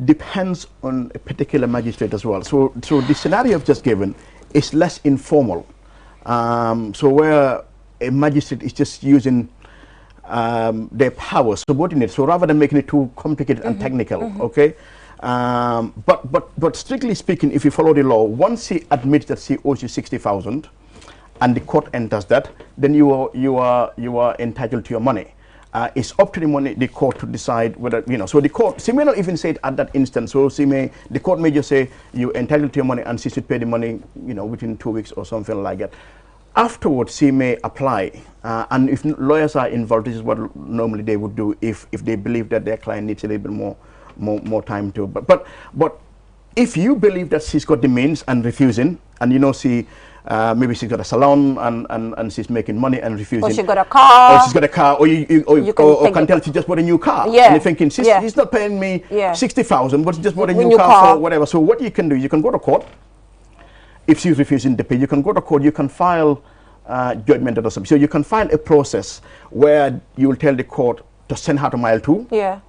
depends on a particular magistrate as well. So the scenario I've just given is less informal. So where a magistrate is just using their power, subordinate. So rather than making it too complicated and technical, okay. But strictly speaking, if you follow the law, once he admits that he owes you 60,000, and the court enters that, then you are entitled to your money. It's up to the court to decide whether, you know. So the court, she may not even say it at that instant. So the court may just say you're entitled to your money, and she should pay the money, you know, within 2 weeks or something like that. Afterwards, she may apply, and if lawyers are involved, this is what normally they would do if they believe that their client needs a little bit more time to. But if you believe that she's got the means and refusing, and you know maybe she's got a salon and she's making money and refusing. Or she got a car. Or she's got a car. Or you can tell she just bought a new car. Yeah. And you're thinking, he's not paying me 60,000, but she just bought a new car for whatever. So what you can do, you can go to court. If she's refusing to pay, you can go to court. You can file judgment or something. So you can file a process where you will tell the court to send her to mile 2. Yeah.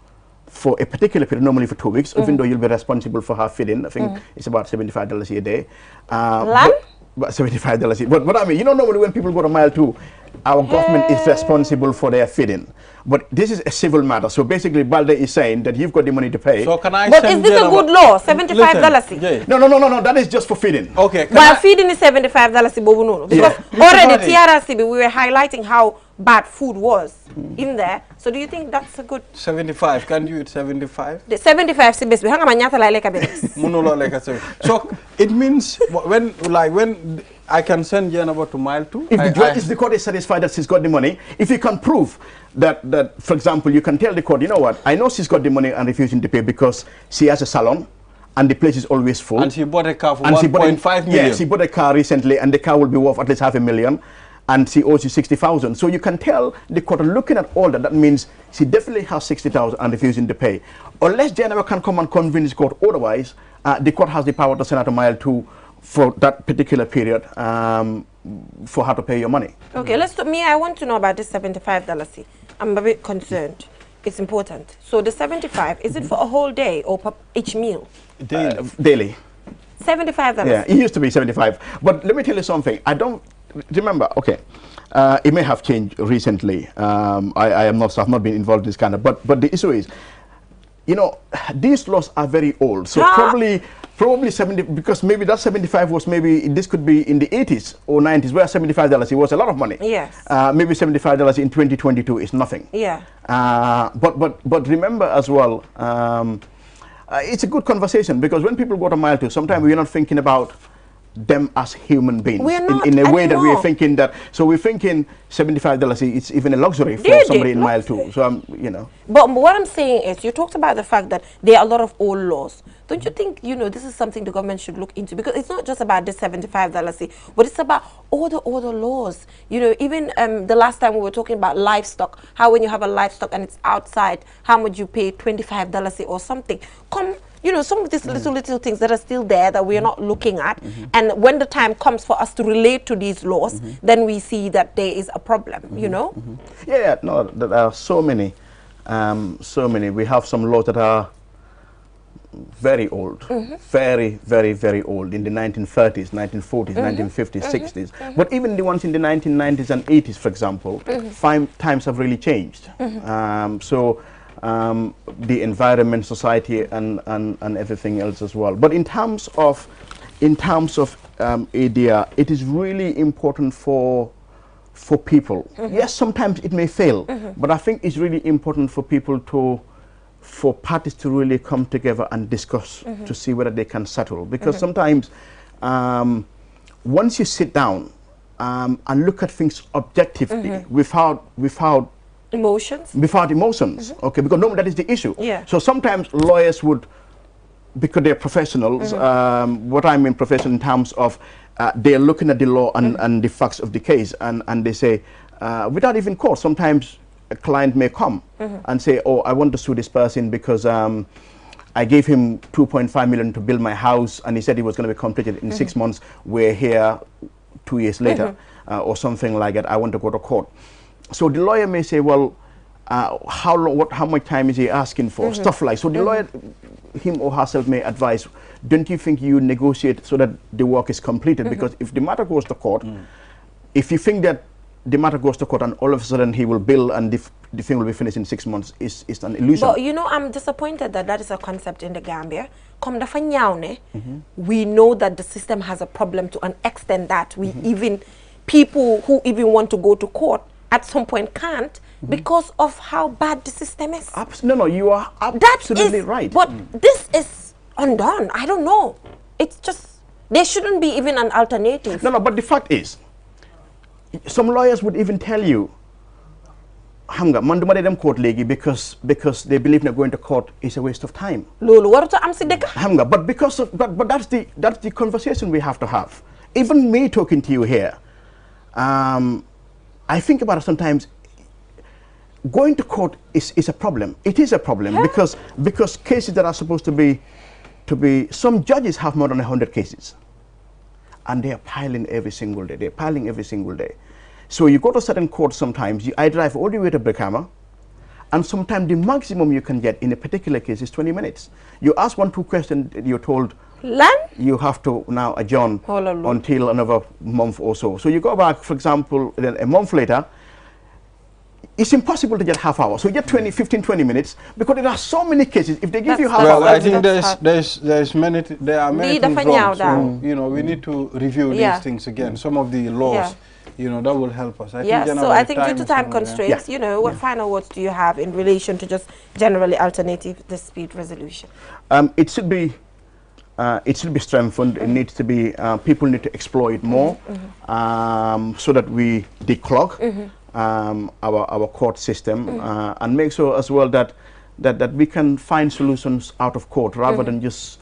For a particular period, normally for 2 weeks, even though you'll be responsible for her feeding. I think it's about $75 a day. But $75. But I mean, you know, normally when people go to mile 2, our government is responsible for their feeding. But this is a civil matter. So basically, Balde is saying that you've got the money to pay. So can I But is this a good law? $75? No. That is just for feeding. Okay. But feeding is $75, because already TRRCB, we were highlighting how bad food was in there. So do you think that's a good 75? Can you eat 75? The 75 CBS. We hang a manyata like a So it means when I can send Jennifer to mile 2. If the court is satisfied that she's got the money, if you can prove that, for example, you can tell the court, you know what, I know she's got the money and refusing to pay because she has a salon and the place is always full. And she bought a car for 1.5 million. Yeah, she bought a car recently and the car will be worth at least $500,000. And she owes you 60,000. So you can tell the court, looking at all that, that means she definitely has 60,000 and refusing to pay. Unless Jennifer can come and convince the court otherwise, the court has the power to send her to mile 2 for that particular period for her to pay your money. Okay, I want to know about this $75. I'm a bit concerned. It's important. So the 75, is it for a whole day or per each meal? Daily. $75? Yeah, it used to be 75. But let me tell you something. I don't remember, okay, it may have changed recently. I've not been involved in this kind of, but the issue is, you know, these laws are very old. So probably 70, because maybe that 75 was this could be in the 80s or 90s, where $75, it was a lot of money. Yes. Maybe $75 in 2022 is nothing. Yeah. But remember as well, it's a good conversation, because when people go to mile 2, sometimes we're not thinking about them as human beings in a way that we're thinking that. So we're thinking $75 it's even a luxury for somebody in mile 2. So you know. But what I'm saying is, you talked about the fact that there are a lot of old laws. Don't you think, you know, this is something the government should look into? Because it's not just about this $75, but it's about all the other laws. You know, even the last time we were talking about livestock, how when you have a livestock and it's outside, how much you pay, $25 or something. You know, some of these little things that are still there that we are not looking at. And when the time comes for us to relate to these laws, then we see that there is a problem, you know? Yeah, no, there are so many. We have some laws that are very old, very, very, very old, in the 1930s, 1940s, 1950s, 60s. But even the ones in the 1990s and 80s, for example, times have really changed. The environment, society, and everything else as well. But in terms of ADR, it is really important for people. Yes, sometimes it may fail, but I think it's really important for people for parties to really come together and discuss to see whether they can settle. Because sometimes once you sit down and look at things objectively, without emotions, okay, because normally that is the issue. So sometimes lawyers would, because they're professionals, what I mean professional in terms of they're looking at the law and the facts of the case, and they say, without even court, sometimes a client may come and say, oh, I want to sue this person because I gave him $2.5 million to build my house, and he said it was going to be completed in 6 months. We're here 2 years later, or something like that. I want to go to court. So the lawyer may say, well, how much time is he asking for? Stuff like. So the lawyer, him or herself, may advise, don't you think you negotiate so that the work is completed? Because if the matter goes to court, if you think that the matter goes to court and all of a sudden he will bill and the thing will be finished in 6 months, it's an illusion. But you know, I'm disappointed that that is a concept in the Gambia. We know that the system has a problem to an extent that we even, people who even want to go to court at some point can't, because of how bad the system is. No, you are absolutely right. But this is undone. I don't know. It's just, there shouldn't be even an alternative. No, but the fact is, some lawyers would even tell you how xam nga man duma dem court léegi because they believe that going to court is a waste of time. Loolu warut am si dëkk. Xam nga but that's the conversation we have to have. Even me talking to you here, I think about it sometimes. Going to court is a problem. It is a problem because cases that are supposed to be some judges have more than 100 cases, and they are piling every single day. They're piling every single day. So you go to certain courts sometimes. I drive all the way to Brikama, and sometimes the maximum you can get in a particular case is 20 minutes. You ask 1-2 questions, you're told you have to now adjourn until another month or so. So you go back, for example, then a month later. It's impossible to get half hour. So you get 15-20 minutes because there are so many cases. If they give you half hour, I think there are many things wrong. So, you know, we need to review these things again. Some of the laws, you know, that will help us. I think due to time constraints, you know, what final words do you have in relation to just generally alternative dispute resolution? It should be strengthened. It needs to be people need to exploit more so that we declog. Our court system and make sure as well that we can find solutions out of court rather than just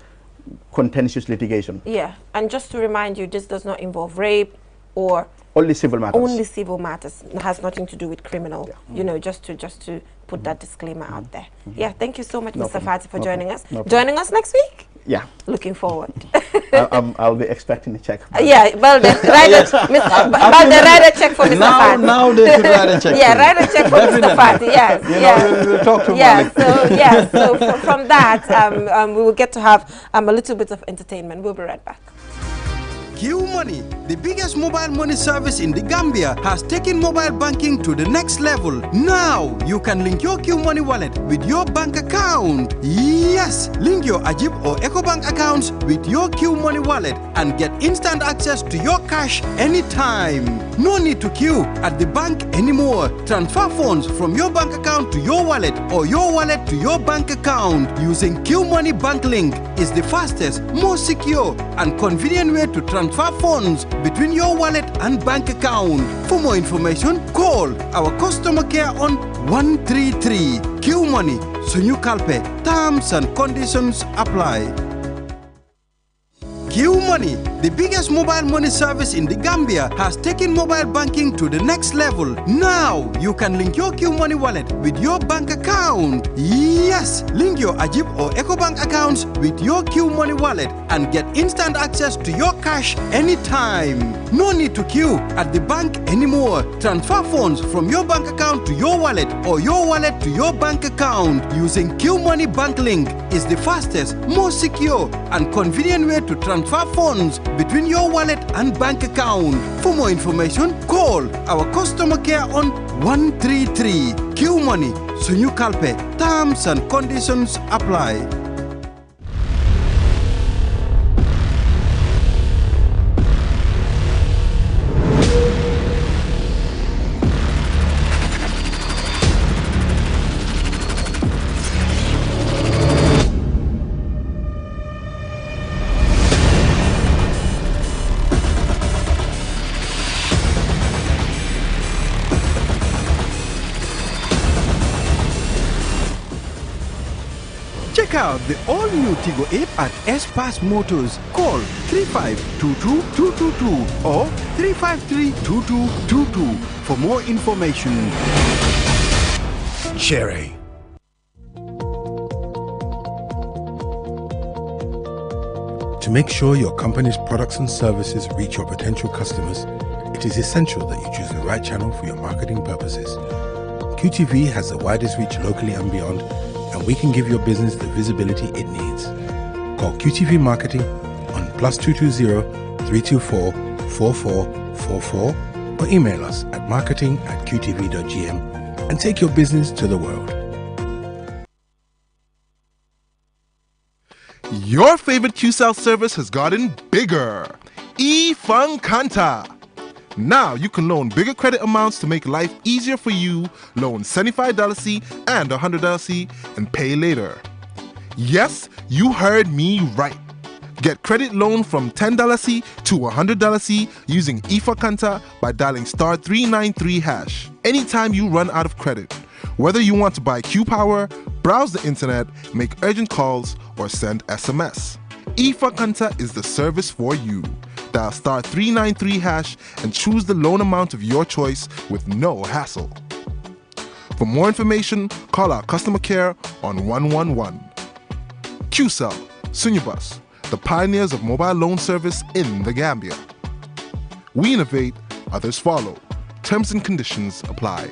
contentious litigation. Yeah, and just to remind you, this does not involve rape or only civil matters. Only civil matters. It has nothing to do with criminal. You know, just to put that disclaimer out there. Yeah, thank you so much, Mr. Fati, for joining us. Joining us next week. Yeah. Looking forward. I'll be expecting a check. Yeah, well, write a check for Mr. Fati. Now they should write a check. Yeah, write a check for Mr. Fati. Yes. We'll talk to Malik. So from that, we will get to have a little bit of entertainment. We'll be right back. Q Money, the biggest mobile money service in the Gambia, has taken mobile banking to the next level. Now, you can link your Q Money wallet with your bank account. Yes, link your Ajib or EcoBank accounts with your Q Money wallet and get instant access to your cash anytime. No need to queue at the bank anymore. Transfer funds from your bank account to your wallet or your wallet to your bank account using Q Money Bank Link is the fastest, most secure and convenient way to transfer funds between your wallet and bank account. For more information, call our customer care on 133. Q Money, Sunyu Kalpe. Terms and conditions apply. Q Money, the biggest mobile money service in the Gambia, has taken mobile banking to the next level. Now, you can link your Q Money wallet with your bank account. Yes, link your Ajib or EcoBank accounts with your Q Money wallet and get instant access to your cash anytime. No need to queue at the bank anymore. Transfer funds from your bank account to your wallet or your wallet to your bank account using Q Money Bank Link is the fastest, most secure and convenient way to transfer funds between your wallet and bank account. For more information, call our customer care on 133. Q Money, Sunyu Kalpe. Terms and conditions apply. Check out the all-new Tigo 8 at S-Pass Motors. Call 3522-222 or 353-2222 for more information. Cherry. To make sure your company's products and services reach your potential customers, it is essential that you choose the right channel for your marketing purposes. QTV has the widest reach locally and beyond, and we can give your business the visibility it needs. Call QTV Marketing on +220 324 4444 or email us at marketing@qtv.gm and take your business to the world. Your favorite QCell service has gotten bigger. eFunkanta. Now you can loan bigger credit amounts to make life easier for you. Loan $75 and $100 and pay later. Yes, you heard me right. Get credit loan from $10 to $100 using eFunkanta by dialing *393#. Anytime you run out of credit, Whether you want to buy Q Power, browse the internet, make urgent calls, or send SMS, eFakanta is the service for you. Dial *393# and choose the loan amount of your choice with no hassle. For more information, call our customer care on 111. QCell, Sunyabus, the pioneers of mobile loan service in the Gambia. We innovate, others follow. Terms and conditions apply.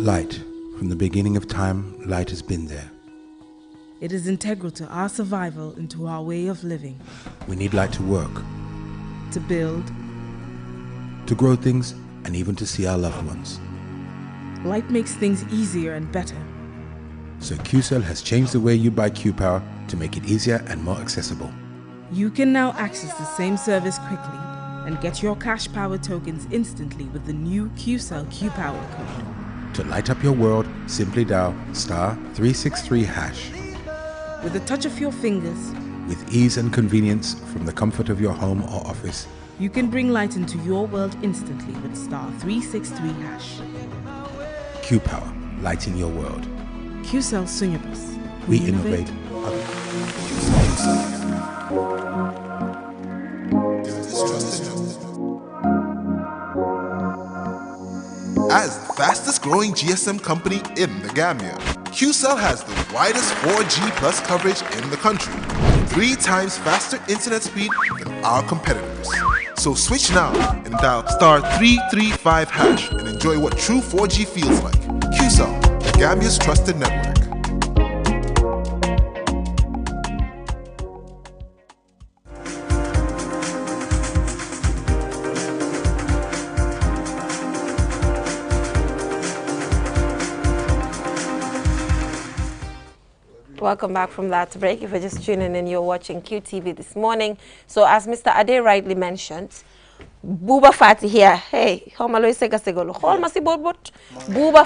Light. From the beginning of time, light has been there. It is integral to our survival and to our way of living. We need light to work, To build, to grow things, and even to see our loved ones. light makes things easier and better. So QCell has changed the way you buy Q-Power to make it easier and more accessible. You can now access the same service quickly and get your cash power tokens instantly with the new QCell Q-Power code. To light up your world, simply dial *363#. With a touch of your fingers, With ease and convenience from the comfort of your home or office, you can bring light into your world instantly with *363#. Q-Power, lighting your world. QCell Sunyabus. We innovate. As the fastest growing GSM company in the Gambia, QCell has the widest 4G plus coverage in the country, 3 times faster internet speed than our competitors. So switch now and dial *335# and enjoy what true 4G feels like. QCell, the Gambia's trusted network. Welcome back from that break. If you're just tuning in, you're watching QTV this morning. So as Mr. Ade rightly mentioned, Buba Fati here. Hey, Buba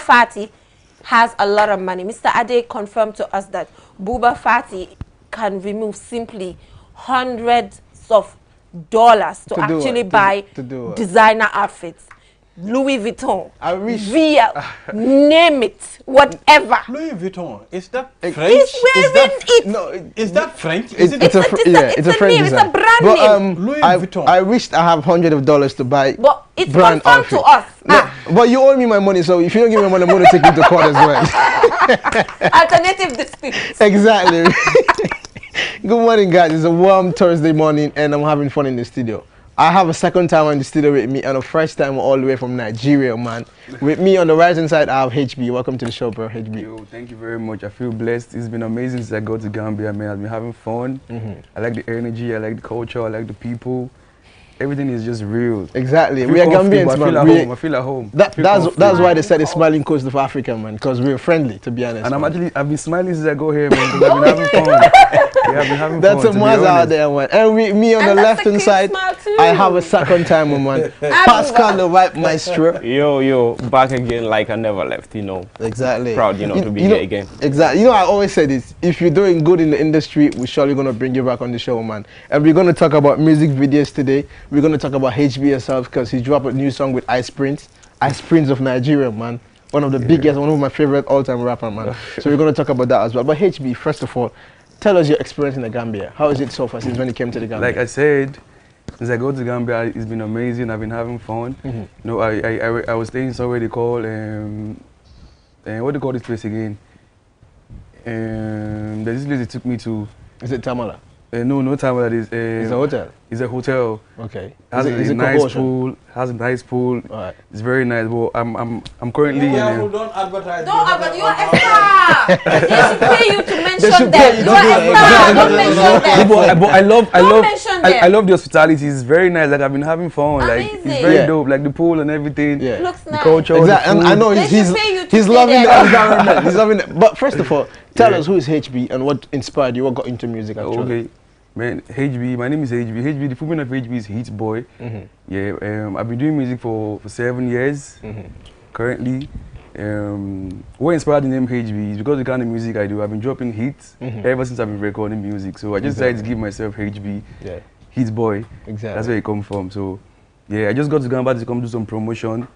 Fati has a lot of money. Mr. Ade confirmed to us that Buba Fati can remove simply hundreds of dollars to actually buy designer outfits. Louis Vuitton, Via, name it, whatever. Louis Vuitton, is that He's French? wearing it. No, is that French? It's a French name, design. it's a brand But name. Louis Vuitton. I wished I have $100 to buy. But it's brand confirmed outfit. to us. No, but you owe me my money, so if you don't give me my money, I'm going to take you to court as well. Alternative dispute. Exactly. Good morning, guys. It's a warm Thursday morning, and I'm having fun in the studio. I have a second time in the studio with me, and a first time all the way from Nigeria, man. With me on the right hand side, I have HB. Welcome to the show, bro, HB. Yo, thank you very much. I feel blessed. It's been amazing since I got to Gambia, man. I've been having fun. I like the energy, I like the culture, I like the people. Everything is just real. Exactly. We are Gambians, man. I feel at home. That's why they said the smiling coast of Africa, man, because we're friendly, to be honest. And I've been smiling since I got here, man, because I've been having fun. Yeah, I've been having That's fun. a Maz out there, man. And me on the left hand side, I have a second time, man. Pascal the White Maestro. Yo, back again like I never left, you know. Exactly. Proud, to be here again. Exactly. I always say this. If you're doing good in the industry, we're surely going to bring you back on the show, man. And we're going to talk about music videos today. We're going to talk about HB herself because he dropped a new song with Ice Prince of Nigeria, man. One of the biggest, one of my favorite all-time rapper, man. So we're going to talk about that as well. But HB, first of all, tell us your experience in the Gambia. How is it so far since when you came to the Gambia? Like I said, since I got to Gambia, it's been amazing. I've been having fun. I was staying somewhere they call, what do you call this place again? There's this place they took me to. Is it Tamala? No, Tamala. It's a hotel? It's a hotel. Okay. Has a nice pool. Has a nice pool. All right. It's very nice. But I'm currently in Don't advertise. Don't advertise. You're a star. They should pay you to mention them. pay you You're a star. Don't mention them. But mention them. I love the hospitality. It's very nice. Like I've been having fun. Like it's Amazing. very dope. Like the pool and everything. Yeah. Looks The nice. culture. Exactly. The And I know They should pay you to he's stay loving there. the environment. He's loving it. But first of all, tell us who is HB and what inspired you, what got into music actually. Okay. Man, HB, my name is HB. HB, the full name of HB is Heat Boy. Yeah, I've been doing music for 7 years currently. what inspired the name HB is because of the kind of music I do. I've been dropping hits ever since I've been recording music. So I just decided to give myself HB, Hit Boy. Exactly. That's where it comes from. So yeah, I just got to Gambia to come do some promotion.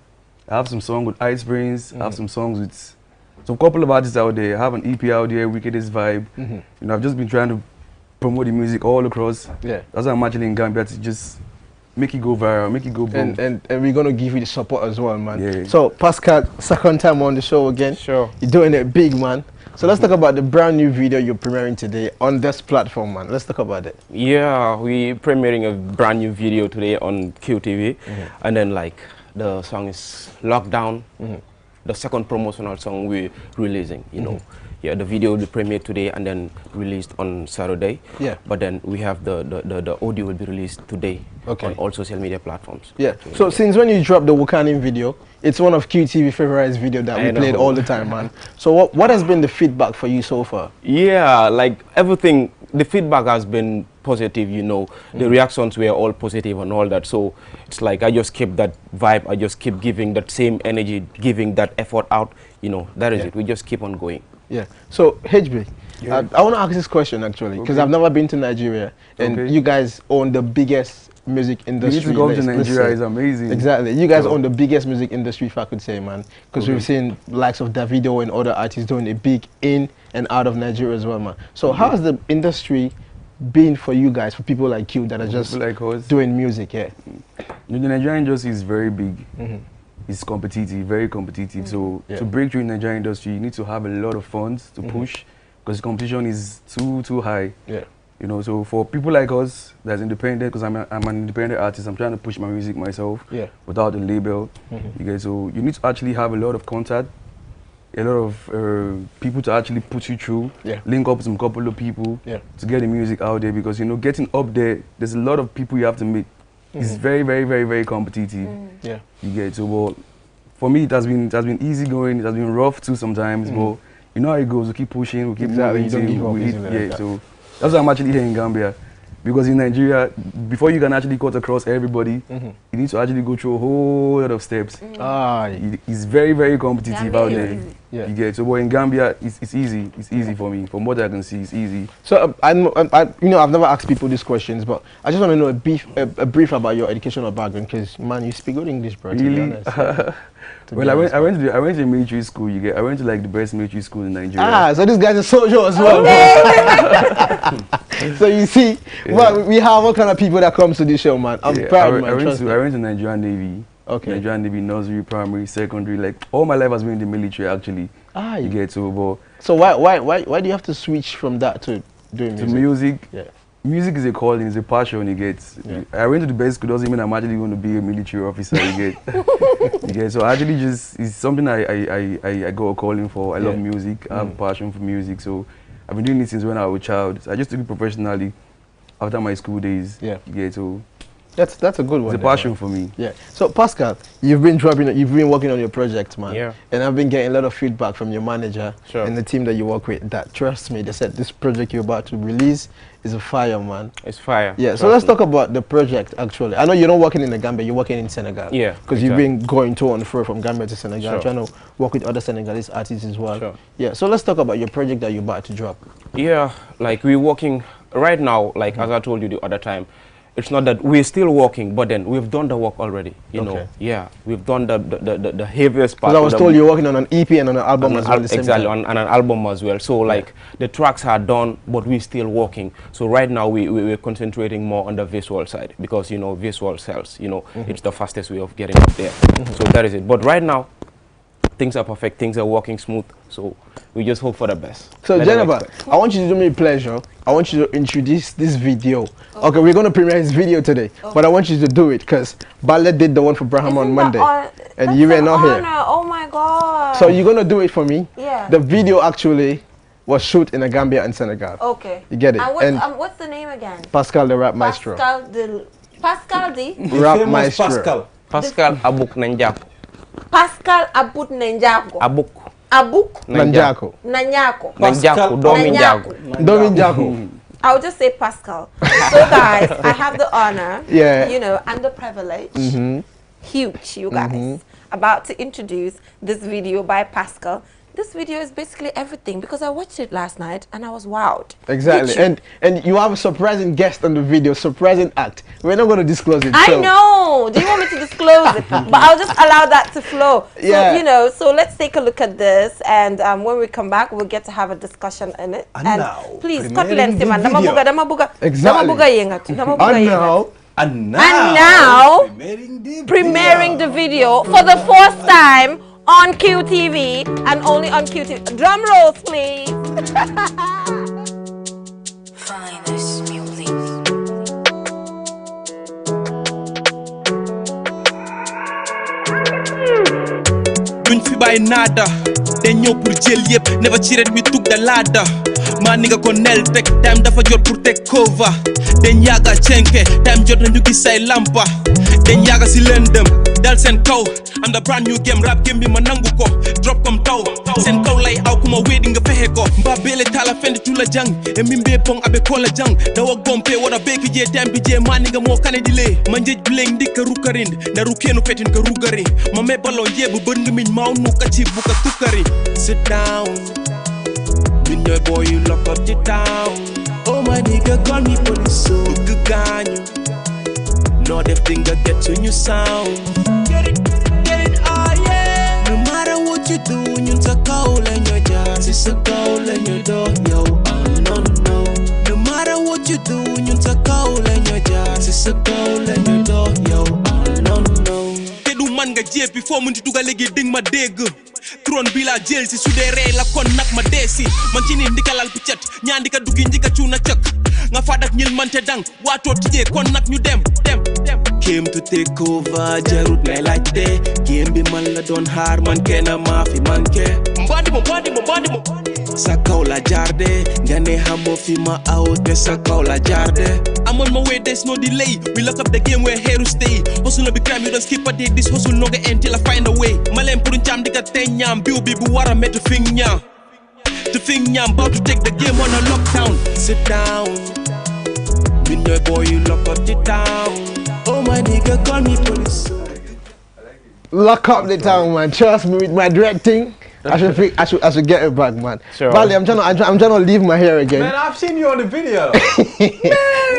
I have some songs with Ice Prince. I have some songs with some couple of artists out there. I have an EP out there, Wickedest Vibe. You know, I've just been trying to promote the music all across. Yeah. That's why I'm actually in Gambia to just make it go viral, make it go boom. And we're going to give you the support as well, man. Yeah. So, Pascal, second time on the show again. Sure. You're doing it big, man. So let's talk about the brand new video you're premiering today on this platform, man. Let's talk about it. Yeah, we're premiering a brand new video today on QTV. And then like the song is Lockdown. The second promotional song we're releasing, you know. Yeah, the video will be premiered today and then released on Saturday. Yeah. But then we have the audio will be released today on all social media platforms. Yeah. So since when you dropped the Wakanim video, it's one of QTV favorite video that we played all the time, man. So what has been the feedback for you so far? Yeah, like everything, the feedback has been positive, you know. The reactions were all positive and all that. So it's like I just keep that vibe. I just keep giving that same energy, giving that effort out. You know, that is it. We just keep on going. Yeah. So HB, I want to ask this question actually because I've never been to Nigeria, and you guys own the biggest music industry. You need to go to Nigeria. It's amazing. Exactly. You guys own the biggest music industry, if I could say, man. Because we've seen likes of Davido and other artists doing it big in and out of Nigeria as well, man. So how has the industry been for you guys, for people like you that are just like us doing music? Yeah. The Nigerian industry is very big. It's competitive, very competitive. So to break through in the Nigerian industry, you need to have a lot of funds to push because the competition is too high. Yeah. You know, so for people like us that's independent, because I'm an independent artist, I'm trying to push my music myself without a label. You get, so you need to actually have a lot of contact, a lot of people to actually put you through, link up with some couple of people to get the music out there, because you know, getting up there, there's a lot of people you have to meet. It's very, very, very, very competitive. Yeah. You get, so well, for me it has been easy going, it has been rough too sometimes, but you know how it goes, we keep pushing, we keep moving, so that's why I'm actually here in Gambia. Because in Nigeria, before you can actually cut across everybody, you need to actually go through a whole lot of steps. It's very, very competitive out there. You get, so but in Gambia, it's easy. It's easy for me. From what I can see, it's easy. So you know, I've never asked people these questions, but I just want to know a brief about your educational background, because man, you speak good English, bro. Really? To be honest. Well, I went to military school. You get, I went to like the best military school in Nigeria. Ah, so this guy's a soldier as well. So you see, well, we have all kind of people that comes to this show, man. I'm proud, man. I went to Nigerian Navy. Okay. Nigerian Navy, nursery, primary, secondary. Like all my life has been in the military, actually. Ah, you get, so. So why do you have to switch from that to doing music? To music. Yeah. Music is a calling, it's a passion. You get. Yeah. I went to the best school, doesn't mean I'm actually going to be a military officer. You get. You get. So actually, just it's something I got a calling for. I love music. I have a passion for music. So I've been doing it since when I was a child. So I just took it professionally after my school days. Yeah. You get, so that's a good one. It's a passion for me. Yeah. So Pascal, you've been working on your project, man. Yeah. And I've been getting a lot of feedback from your manager and the team that you work with. That, trust me, they said this project you're about to release is a fire, man. It's fire. Yeah. So let's talk about the project. Actually, I know you're not working in the Gambia. You're working in Senegal. Yeah. Because you've been going to and fro from Gambia to Senegal, trying to work with other Senegalese artists as well. Sure. Yeah. So let's talk about your project that you're about to drop. Yeah. Like we're working right now. Like as I told you the other time. It's not that we're still working, but then we've done the work already, you know. Yeah, we've done the heaviest part. Because I was told you're working on an EP and on an album as well. Exactly, on an album as well. So like the tracks are done, but we're still working. So right now we're concentrating more on the visual side, because you know visual sells. You know, it's the fastest way of getting up there. So that is it. But right now, things are perfect. Things are working smooth. So we just hope for the best. So Jennifer, I want you to do me a pleasure. I want you to introduce this video. Okay, we're going to premiere his video today, but I want you to do it because Ballet did the one for Braham on Monday, and you were not here. Oh my God! So you're going to do it for me. Yeah. The video actually was shot in the Gambia and Senegal. Okay. You get it. And what's the name again? Pascal the Rap Maestro. Pascal the Rap Maestro. Pascal Abuk Nanjaku. Pascal Abuk Nanjaku. Abuk Nanjaku. Dominjaku. I'll just say Pascal. So guys, I have the honor, you know, and the privilege, huge, you guys. about to introduce this video by Pascal. This video is basically everything because I watched it last night and I was wowed. Exactly. And you have a surprising guest on the video, surprising act. We're not going to disclose it. I know. Do you want me to disclose it? But I'll just allow that to flow. Yeah. So, you know, so let's take a look at this, and when we come back, we'll get to have a discussion in it. And now, please, copy lens, man. Exactly. And now, premiering the video for the first time on QTV and only on QTV. Drum rolls, please. Finest music. Duñ fi bay nada, dañ ñëw pour jël yépp, never cheated we took the ladder. Ma ni nga ko nel tek, time dafa jot pour take cover. Dañ yaga cenke, time jot nañu gis say lampa. Dañ yaga si lëndëm, dal sen kaw. I'm the brand new game, rap game bi ma nangu ko. Drop comme taw, sen kaw lay aw kuma wedi nga fexe ko. Mba bele tala fendi tula jang, e mimbe pong abe kola jang. Dawa gompe wada beki je time bi je ma ni nga mo kane dile. Ma njej bleng dikka rukarind, na rukenu petin ka rugari. Ma me balon yebu bën nga miñ maaw nu ka ci buka tukari. Sit down, min ñoy boy you lock up the town. Oh my nigga call me police so good ganyu. No def dinga get to new sound. Get it, oh yeah. No matter what you do, ñun sa kaw la ñoo jaar. Si sa kaw la ñoo dox yow, oh no no. No matter what you do, ñun sa kaw la ñoo jaar. Si sa kaw la ñoo dox yow, oh no no. Te du man nga jéeb bi foo mun di dugal léegi ding ma dégg. Tron bi la jël si su dee rey la kon nag ma dee si. Man ci ni ndikalal piccet, ñaa ndika duggi njika cuuna cëkk. Nga fadak ñil mante dang, waatoo tijee kon nag ñu dem. Came to take over, jarut ngay laajte. Game bi man la doon xaar, man kenn maa fi manke. Mbandi mo. Sa kaw la jarde, nga ne xamoo fi ma aw te sa kaw la jarde. I'm on my way, there's no delay. We lock up the game, we're here to stay. Hustle no be crime, you don't skip a day. This hustle no get end till I find a way. Malem purun jam dika ten nyam, biu bu wara me to fing nyam. To fing nyam, about to take the game on a lockdown. Sit down, min your boy, you lock up the town. Oh my nigga, call me police. Lock up the town, man. Trust me, with my directing, I should get it back, man. Sure. Valley, I'm trying to leave my hair again. Man, I've seen you on the video.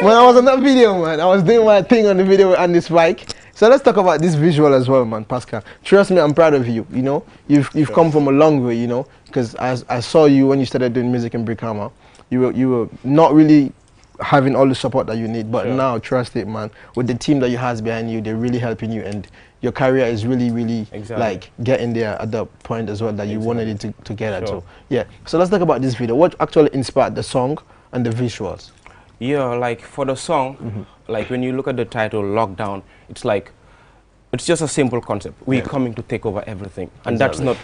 When I was on that video, man, I was doing my thing on the video on this bike. So let's talk about this visual as well, man, Pascal. Trust me, I'm proud of you. You know, you've come from a long way. You know, because I saw you when you started doing music in Brikama. You were not really having all the support that you need, but now trust it, man. With the team that you have behind you, they're really helping you, and your career is really like getting there at the point as well that you wanted it to get at. So yeah. So let's talk about this video. What actually inspired the song and the visuals? Yeah, like for the song, like when you look at the title Lockdown, it's like it's just a simple concept. We're coming to take over everything, and that's not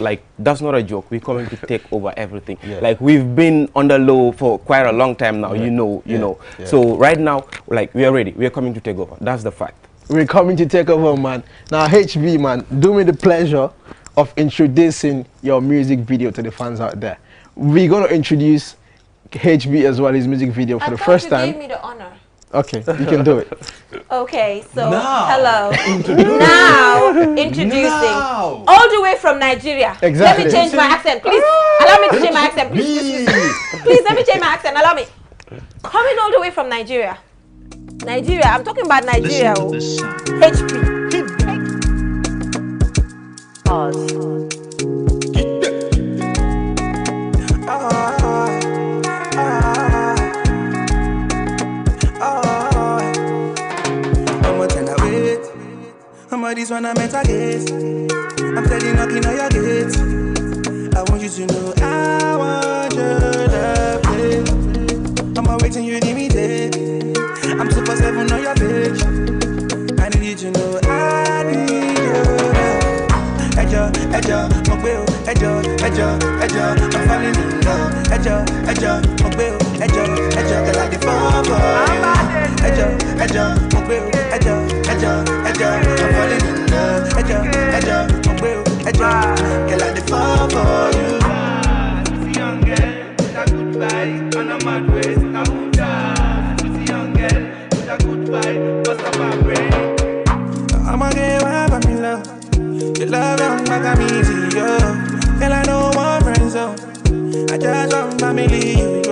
a joke. We're coming to take over everything. Like we've been on the low for quite a long time now. You know. So right now, like we are ready. We are coming to take over. That's the fact. We're coming to take over, man. Now HB, man, do me the pleasure of introducing your music video to the fans out there. We're gonna introduce HB as well, his music video for the first time. You gave me the honor. Okay, you can do it. Okay, so now, introducing all the way from Nigeria. Exactly. Let me change my accent, please. Allow me to change my accent, please. Please let me change my accent. Allow me. Coming all the way from Nigeria. Nigeria, I'm talking about Nigeria. HP. Pause. This one I met again. I'm steady knocking on your gates. I want you to know I want your love. I'm waiting, you need me dead. I'm super 7 on your page. I need you to know I need your love. Ejo, Mobile, Ejo, I'm falling in love. Ejo, Mobile, Ejo, I like the fun. Ejo, Mobile, Ejo, I'm falling in love. Ejo, Mobile, Ejo, like the fun for you. Pussy young girl, with a good vibe, on a mad waist, I'm Muda. Pussy young girl, with a good vibe, bust up my brain. I'm a gay wife, I'm in love. Your love I'm easy, yo. Girl, I don't want friends, so I just want family, yo.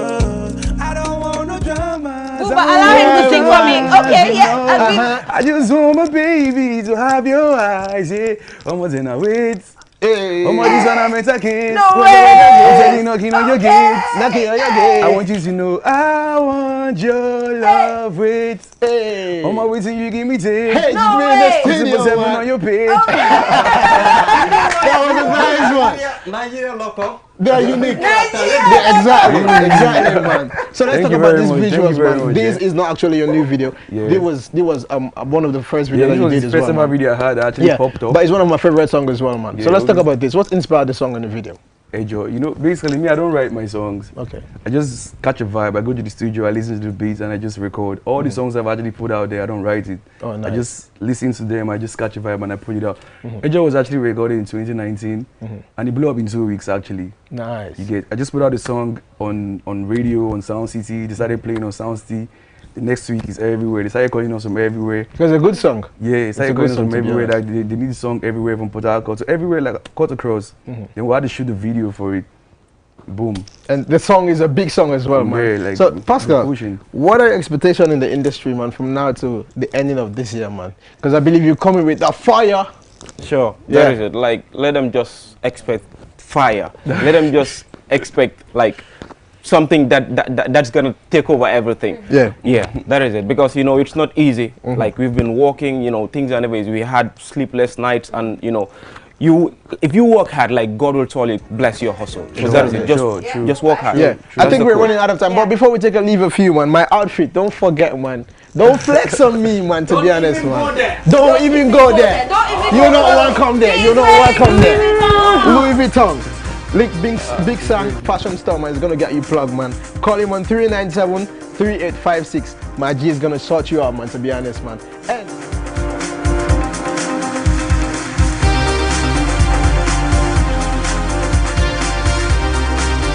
I don't want no drama. But allow him to sing for me. Okay, yeah. I just want my baby to have your eyes, yeah. Almost in a wait. Hey. Oh my, this one I'm attacking. No way. Knocking on your gate. Knocking on your gate. I want you to know I want your love with. Hey. On my way till you give me tape. Hey, no way. Super 7 on your page. That was a nice one. Nigeria local. They're unique. Exactly, man. So let's talk about these visuals, man. This is not actually your new video. Yeah. This was one of the first videos that you did as well. First ever video I had that actually popped up. But it's one of my favorite songs as well, man. Yeah, so let's talk about this. What inspired the song and the video? Hey Joe, you know, basically me, I don't write my songs. Okay. I just catch a vibe. I go to the studio, I listen to the beats, and I just record. All the songs I've actually put out there, I don't write it. Oh, nice. I just listen to them, I just catch a vibe, and I put it out. Hey Joe was actually recorded in 2019, and it blew up in 2 weeks actually. Nice. You get? I just put out a song on radio, on Sound City. They started playing on Sound City. The next week is everywhere. They started calling us from everywhere. Because it's a good song. Yeah, they started calling us from everywhere. Like they need a song everywhere from Port Harcourt. So everywhere, like cut across. Then we had to shoot the video for it. Boom. And the song is a big song as well, man. Yeah, like so, Pascal, pushing. what are your expectations in the industry, man, from now to the ending of this year, man? Because I believe you're coming with that fire. Sure, that is it. Like, let them just expect fire. Let them just expect, like, something that's gonna take over everything. Yeah, that is it. Because, you know, it's not easy. Like, we've been working, you know, things are never easy. We had sleepless nights, and, you know, if you work hard, like, God will surely bless your hustle. So that is it. Just work hard. Yeah, I think we're running out of time. But before we take a leave of you, man, my outfit, don't forget, man. Don't flex on me, man, to be honest, man. Don't even go there. You're not welcome there. You're not welcome there. Louis Vuitton. Big Sang Fashion Store, man, is going to get you plugged, man. Call him on 397-3856. My G is going to sort you out, man, to be honest, man. And